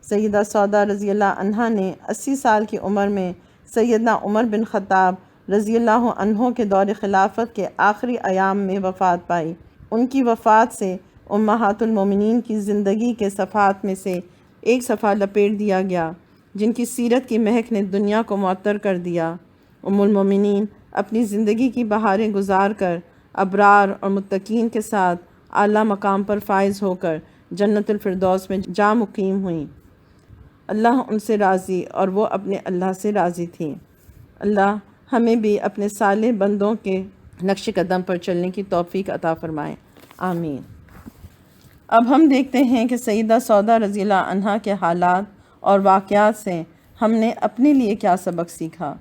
سیدہ سودا رضی اللہ عنہا نے 80 سال کی عمر میں سیدنا عمر بن خطاب رضی اللہ عنہ کے دور خلافت کے آخری ایام میں وفات پائی۔ ان کی وفات سے امہات المومنین کی زندگی کے صفحات میں سے ایک صفحہ لپیٹ دیا گیا جن کی سیرت کی مہک نے دنیا کو معطر کر دیا۔ ام المومنین اپنی زندگی کی بہاریں گزار کر ابرار اور متقین کے ساتھ اعلیٰ مقام پر فائز ہو کر جنت الفردوس میں جا مقیم ہوئیں۔ اللہ ان سے راضی اور وہ اپنے اللہ سے راضی تھیں۔ اللہ ہمیں بھی اپنے صالح بندوں کے نقش قدم پر چلنے کی توفیق عطا فرمائے، آمین۔ اب ہم دیکھتے ہیں کہ سیدہ سودا رضی اللہ عنہا کے حالات اور واقعات سے ہم نے اپنے لیے کیا سبق سیکھا۔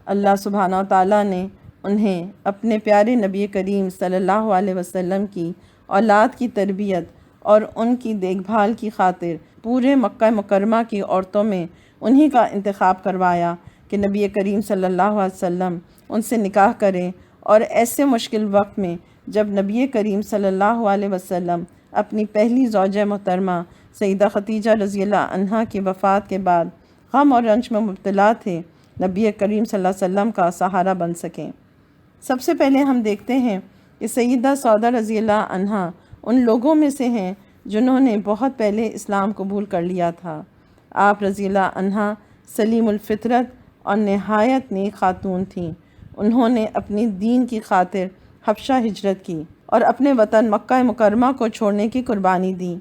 اللہ سبحانہ و تعالیٰ نے انہیں اپنے پیارے نبی کریم صلی اللہ علیہ وسلم کی اولاد کی تربیت اور ان کی دیکھ بھال کی خاطر پورے مکہ مکرمہ کی عورتوں میں انہی کا انتخاب کروایا کہ نبی کریم صلی اللہ علیہ وسلم ان سے نکاح کریں، اور ایسے مشکل وقت میں جب نبی کریم صلی اللہ علیہ وسلم اپنی پہلی زوجہ محترمہ سیدہ خدیجہ رضی اللہ عنہا کی وفات کے بعد غم اور رنج میں مبتلا تھے، نبی کریم صلی اللہ علیہ وسلم کا سہارا بن سکیں۔ سب سے پہلے ہم دیکھتے ہیں کہ سیدہ سودا رضی اللہ عنہا ان لوگوں میں سے ہیں جنہوں نے بہت پہلے اسلام قبول کر لیا تھا۔ آپ رضی اللہ عنہا سلیم الفطرت اور نہایت نیک خاتون تھیں۔ انہوں نے اپنی دین کی خاطر حبشہ ہجرت کی اور اپنے وطن مکہ مکرمہ کو چھوڑنے کی قربانی دی۔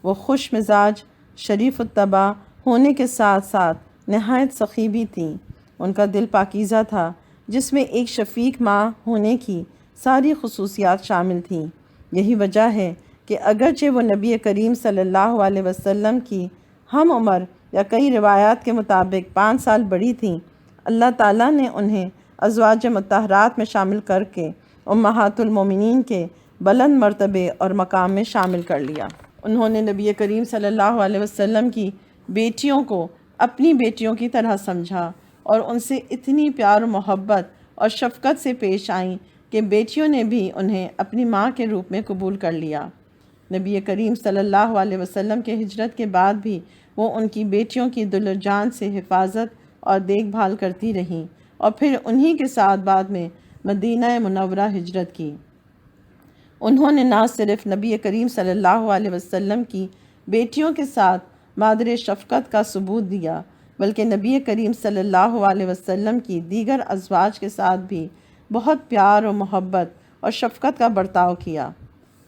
وہ خوش مزاج، شریف الطبع ہونے کے ساتھ ساتھ نہایت سخی بھی تھیں۔ ان کا دل پاکیزہ تھا، جس میں ایک شفیق ماں ہونے کی ساری خصوصیات شامل تھیں۔ یہی وجہ ہے کہ اگرچہ وہ نبی کریم صلی اللہ علیہ وسلم کی ہم عمر یا کئی روایات کے مطابق 5 سال بڑی تھیں، اللہ تعالیٰ نے انہیں ازواج مطہرات میں شامل کر کے امہات المومنین کے بلند مرتبے اور مقام میں شامل کر لیا۔ انہوں نے نبی کریم صلی اللہ علیہ وسلم کی بیٹیوں کو اپنی بیٹیوں کی طرح سمجھا اور ان سے اتنی پیار و محبت اور شفقت سے پیش آئیں کہ بیٹیوں نے بھی انہیں اپنی ماں کے روپ میں قبول کر لیا۔ نبی کریم صلی اللہ علیہ وسلم کے ہجرت کے بعد بھی وہ ان کی بیٹیوں کی دل و جان سے حفاظت اور دیکھ بھال کرتی رہیں اور پھر انہی کے ساتھ بعد میں مدینہ منورہ ہجرت کی۔ انہوں نے نہ صرف نبی کریم صلی اللہ علیہ وسلم کی بیٹیوں کے ساتھ مادر شفقت کا ثبوت دیا، بلکہ نبی کریم صلی اللہ علیہ وسلم کی دیگر ازواج کے ساتھ بھی بہت پیار و محبت اور شفقت کا برتاؤ کیا۔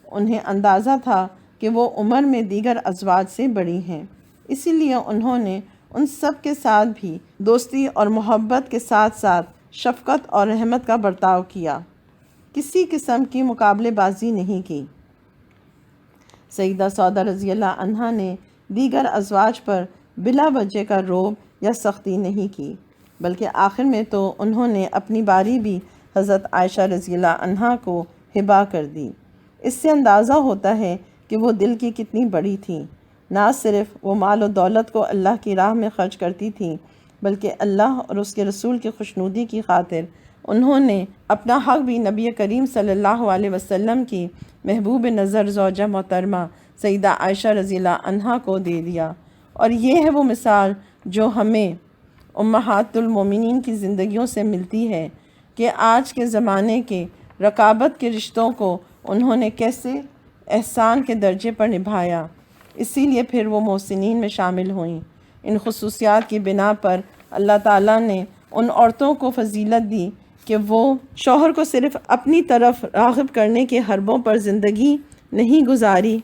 انہیں اندازہ تھا کہ وہ عمر میں دیگر ازواج سے بڑی ہیں، اسی لیے انہوں نے ان سب کے ساتھ بھی دوستی اور محبت کے ساتھ ساتھ شفقت اور رحمت کا برتاؤ کیا، کسی قسم کی مقابلے بازی نہیں کی۔ سیدہ سودا رضی اللہ عنہا نے دیگر ازواج پر بلا وجہ کا رعب یا سختی نہیں کی، بلکہ آخر میں تو انہوں نے اپنی باری بھی حضرت عائشہ رضی اللہ عنہا کو ہبہ کر دی۔ اس سے اندازہ ہوتا ہے کہ وہ دل کی کتنی بڑی تھیں۔ نہ صرف وہ مال و دولت کو اللہ کی راہ میں خرچ کرتی تھیں، بلکہ اللہ اور اس کے رسول کی خوشنودی کی خاطر انہوں نے اپنا حق بھی نبی کریم صلی اللہ علیہ وسلم کی محبوب نظر زوجہ محترمہ سیدہ عائشہ رضی اللہ عنہا کو دے دیا۔ اور یہ ہے وہ مثال جو ہمیں امہات المومنین کی زندگیوں سے ملتی ہے کہ آج کے زمانے کے رقابت کے رشتوں کو انہوں نے کیسے احسان کے درجے پر نبھایا، اسی لیے پھر وہ محسنین میں شامل ہوئیں۔ ان خصوصیات کی بنا پر اللہ تعالیٰ نے ان عورتوں کو فضیلت دی کہ وہ شوہر کو صرف اپنی طرف راغب کرنے کے حربوں پر زندگی نہیں گزاری،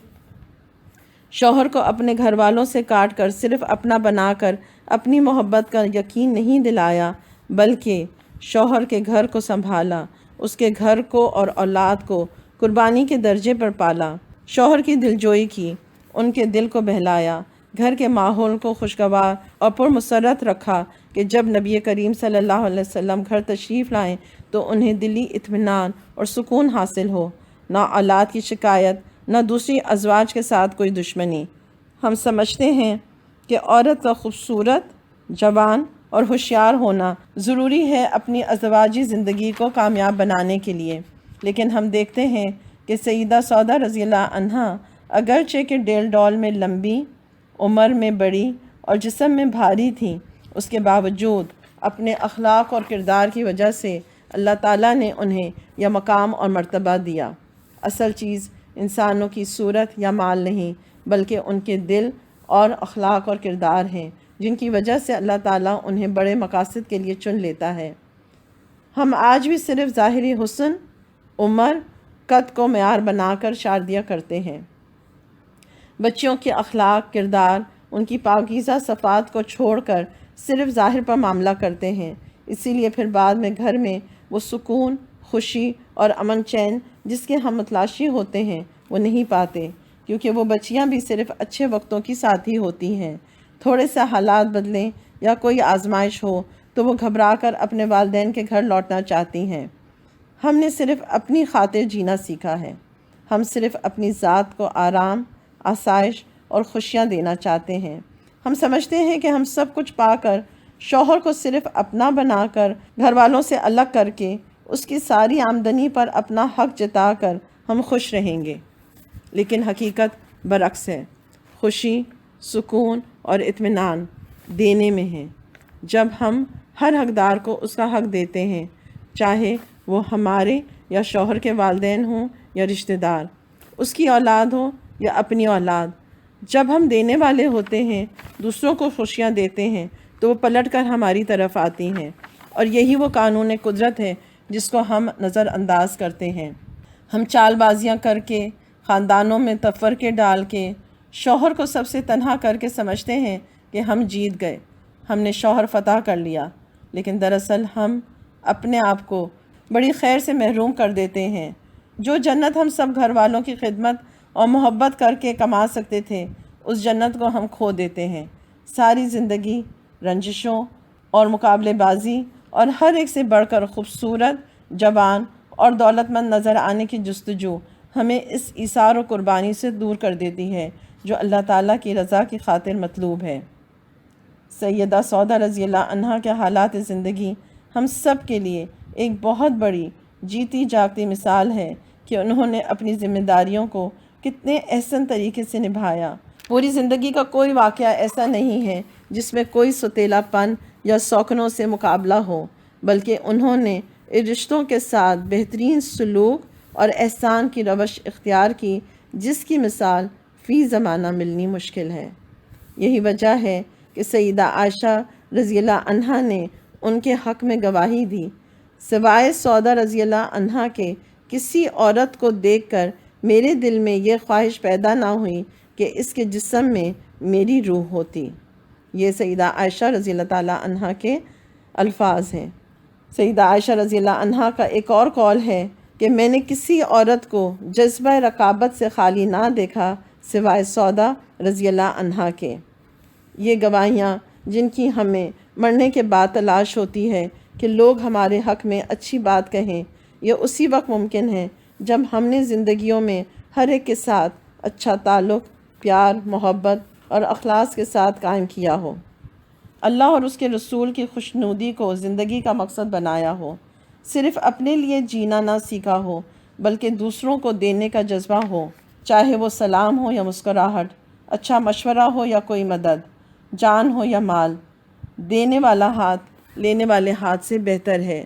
شوہر کو اپنے گھر والوں سے کاٹ کر صرف اپنا بنا کر اپنی محبت کا یقین نہیں دلایا، بلکہ شوہر کے گھر کو سنبھالا، اس کے گھر کو اور اولاد کو قربانی کے درجے پر پالا، شوہر کی دلجوئی کی، ان کے دل کو بہلایا، گھر کے ماحول کو خوشگوار اور پرمسرت رکھا کہ جب نبی کریم صلی اللہ علیہ وسلم گھر تشریف لائیں تو انہیں دلی اطمینان اور سکون حاصل ہو، نہ اولاد کی شکایت، نہ دوسری ازواج کے ساتھ کوئی دشمنی۔ ہم سمجھتے ہیں کہ عورت کا خوبصورت، جوان اور ہوشیار ہونا ضروری ہے اپنی ازواجی زندگی کو کامیاب بنانے کے لیے، لیکن ہم دیکھتے ہیں کہ سیدہ سودا رضی اللہ عنہا اگرچہ کہ ڈیل ڈول میں لمبی، عمر میں بڑی اور جسم میں بھاری تھیں، اس کے باوجود اپنے اخلاق اور کردار کی وجہ سے اللہ تعالیٰ نے انہیں یہ مقام اور مرتبہ دیا۔ اصل چیز انسانوں کی صورت یا مال نہیں، بلکہ ان کے دل اور اخلاق اور کردار ہیں، جن کی وجہ سے اللہ تعالیٰ انہیں بڑے مقاصد کے لیے چن لیتا ہے۔ ہم آج بھی صرف ظاہری حسن، عمر، قد کو معیار بنا کر شادیاں کرتے ہیں۔ بچیوں کے اخلاق، کردار، ان کی پاکیزہ صفات کو چھوڑ کر صرف ظاہر پر معاملہ کرتے ہیں، اسی لیے پھر بعد میں گھر میں وہ سکون، خوشی اور امن چین جس کے ہم متلاشی ہوتے ہیں وہ نہیں پاتے، کیونکہ وہ بچیاں بھی صرف اچھے وقتوں کی ساتھی ہوتی ہیں۔ تھوڑے سے حالات بدلیں یا کوئی آزمائش ہو تو وہ گھبرا کر اپنے والدین کے گھر لوٹنا چاہتی ہیں۔ ہم نے صرف اپنی خاطر جینا سیکھا ہے، ہم صرف اپنی ذات کو آرام، آسائش اور خوشیاں دینا چاہتے ہیں۔ ہم سمجھتے ہیں کہ ہم سب کچھ پا کر، شوہر کو صرف اپنا بنا کر، گھر والوں سے الگ کر کے، اس کی ساری آمدنی پر اپنا حق جتا کر ہم خوش رہیں گے، لیکن حقیقت برعکس ہے۔ خوشی، سکون اور اطمینان دینے میں ہے۔ جب ہم ہر حقدار کو اس کا حق دیتے ہیں، چاہے وہ ہمارے یا شوہر کے والدین ہوں یا رشتہ دار، اس کی اولاد ہو یا اپنی اولاد، جب ہم دینے والے ہوتے ہیں، دوسروں کو خوشیاں دیتے ہیں، تو وہ پلٹ کر ہماری طرف آتی ہیں، اور یہی وہ قانون قدرت ہے جس کو ہم نظر انداز کرتے ہیں۔ ہم چال بازیاں کر کے، خاندانوں میں تفرقے ڈال کے، شوہر کو سب سے تنہا کر کے سمجھتے ہیں کہ ہم جیت گئے، ہم نے شوہر فتح کر لیا، لیکن دراصل ہم اپنے آپ کو بڑی خیر سے محروم کر دیتے ہیں۔ جو جنت ہم سب گھر والوں کی خدمت اور محبت کر کے کما سکتے تھے، اس جنت کو ہم کھو دیتے ہیں۔ ساری زندگی رنجشوں اور مقابلے بازی اور ہر ایک سے بڑھ کر خوبصورت، جوان اور دولت مند نظر آنے کی جستجو ہمیں اس ایثار و قربانی سے دور کر دیتی ہے جو اللہ تعالیٰ کی رضا کی خاطر مطلوب ہے۔ سیدہ سودا رضی اللہ عنہا کے حالات زندگی ہم سب کے لیے ایک بہت بڑی جیتی جاگتی مثال ہے کہ انہوں نے اپنی ذمہ داریوں کو کتنے احسن طریقے سے نبھایا۔ پوری زندگی کا کوئی واقعہ ایسا نہیں ہے جس میں کوئی ستیلا پن یا سوکنوں سے مقابلہ ہو، بلکہ انہوں نے رشتوں کے ساتھ بہترین سلوک اور احسان کی روش اختیار کی، جس کی مثال فی زمانہ ملنی مشکل ہے۔ یہی وجہ ہے کہ سیدہ عائشہ رضی اللہ عنہا نے ان کے حق میں گواہی دی، سوائے سودا رضی اللہ عنہا کے کسی عورت کو دیکھ کر میرے دل میں یہ خواہش پیدا نہ ہوئی کہ اس کے جسم میں میری روح ہوتی۔ یہ سیدہ عائشہ رضی اللہ تعالیٰ عنہا کے الفاظ ہیں۔ سیدہ عائشہ رضی اللہ عنہا کا ایک اور قول ہے کہ میں نے کسی عورت کو جذبہ رقابت سے خالی نہ دیکھا سوائے سودا رضی اللہ عنہا کے۔ یہ گواہیاں جن کی ہمیں مرنے کے بعد تلاش ہوتی ہے کہ لوگ ہمارے حق میں اچھی بات کہیں، یہ اسی وقت ممکن ہے جب ہم نے زندگیوں میں ہر ایک کے ساتھ اچھا تعلق، پیار، محبت اور اخلاص کے ساتھ قائم کیا ہو، اللہ اور اس کے رسول کی خوشنودی کو زندگی کا مقصد بنایا ہو، صرف اپنے لیے جینا نہ سیکھا ہو بلکہ دوسروں کو دینے کا جذبہ ہو، چاہے وہ سلام ہو یا مسکراہٹ، اچھا مشورہ ہو یا کوئی مدد، جان ہو یا مال۔ دینے والا ہاتھ لینے والے ہاتھ سے بہتر ہے۔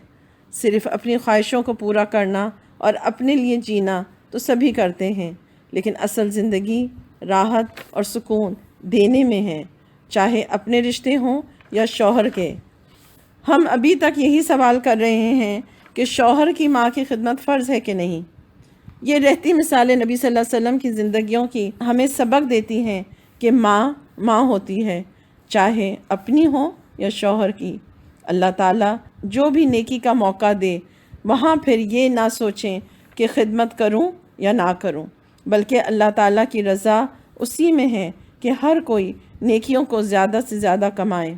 صرف اپنی خواہشوں کو پورا کرنا اور اپنے لیے جینا تو سبھی کرتے ہیں، لیکن اصل زندگی راحت اور سکون دینے میں ہے، چاہے اپنے رشتے ہوں یا شوہر کے۔ ہم ابھی تک یہی سوال کر رہے ہیں کہ شوہر کی ماں کی خدمت فرض ہے کہ نہیں۔ یہ رہتی مثالیں نبی صلی اللہ علیہ وسلم کی زندگیوں کی ہمیں سبق دیتی ہیں کہ ماں ماں ہوتی ہے، چاہے اپنی ہو یا شوہر کی۔ اللہ تعالیٰ جو بھی نیکی کا موقع دے، وہاں پھر یہ نہ سوچیں کہ خدمت کروں یا نہ کروں، بلکہ اللہ تعالیٰ کی رضا اسی میں ہے کہ ہر کوئی نیکیوں کو زیادہ سے زیادہ کمائے۔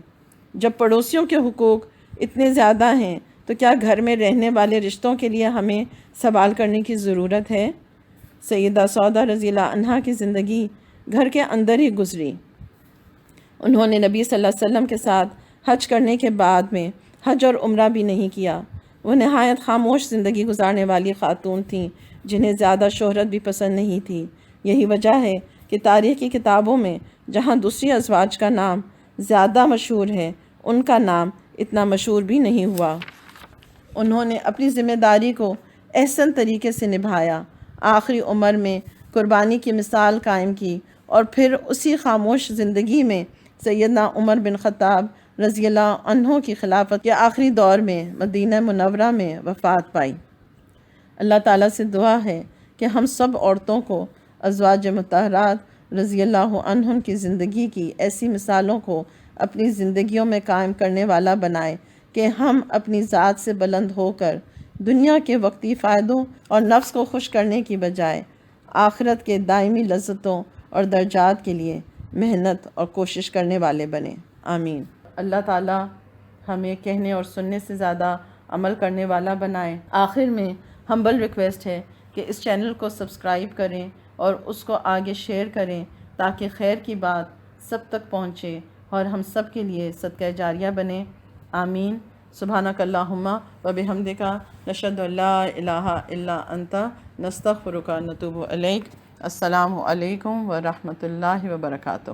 جب پڑوسیوں کے حقوق اتنے زیادہ ہیں تو کیا گھر میں رہنے والے رشتوں کے لیے ہمیں سوال کرنے کی ضرورت ہے؟ سیدہ سودا رضی اللہ عنہا کی زندگی گھر کے اندر ہی گزری۔ انہوں نے نبی صلی اللہ علیہ وسلم کے ساتھ حج کرنے کے بعد میں حج اور عمرہ بھی نہیں کیا۔ وہ نہایت خاموش زندگی گزارنے والی خاتون تھیں جنہیں زیادہ شہرت بھی پسند نہیں تھی۔ یہی وجہ ہے کہ تاریخ کی کتابوں میں جہاں دوسری ازواج کا نام زیادہ مشہور ہے، ان کا نام اتنا مشہور بھی نہیں ہوا۔ انہوں نے اپنی ذمہ داری کو احسن طریقے سے نبھایا، آخری عمر میں قربانی کی مثال قائم کی، اور پھر اسی خاموش زندگی میں سیدنا عمر بن خطاب رضی اللہ عنہ کی خلافت کے آخری دور میں مدینہ منورہ میں وفات پائی۔ اللہ تعالیٰ سے دعا ہے کہ ہم سب عورتوں کو ازواج مطہرات رضی اللہ عنہن کی زندگی کی ایسی مثالوں کو اپنی زندگیوں میں قائم کرنے والا بنائے کہ ہم اپنی ذات سے بلند ہو کر دنیا کے وقتی فائدوں اور نفس کو خوش کرنے کی بجائے آخرت کے دائمی لذتوں اور درجات کے لیے محنت اور کوشش کرنے والے بنیں۔ آمین۔ اللہ تعالیٰ ہمیں کہنے اور سننے سے زیادہ عمل کرنے والا بنائے۔ آخر میں ہمبل ریکویسٹ ہے کہ اس چینل کو سبسکرائب کریں اور اس کو آگے شیئر کریں تاکہ خیر کی بات سب تک پہنچے اور ہم سب کے لیے صدقہ جاریہ بنے۔ آمین۔ سبحانک اللہم و بحمدک، نشہد ان لا الہ الا انت، نستغفرک و نتوب الیک۔ السلام علیکم ورحمۃ اللہ وبرکاتہ۔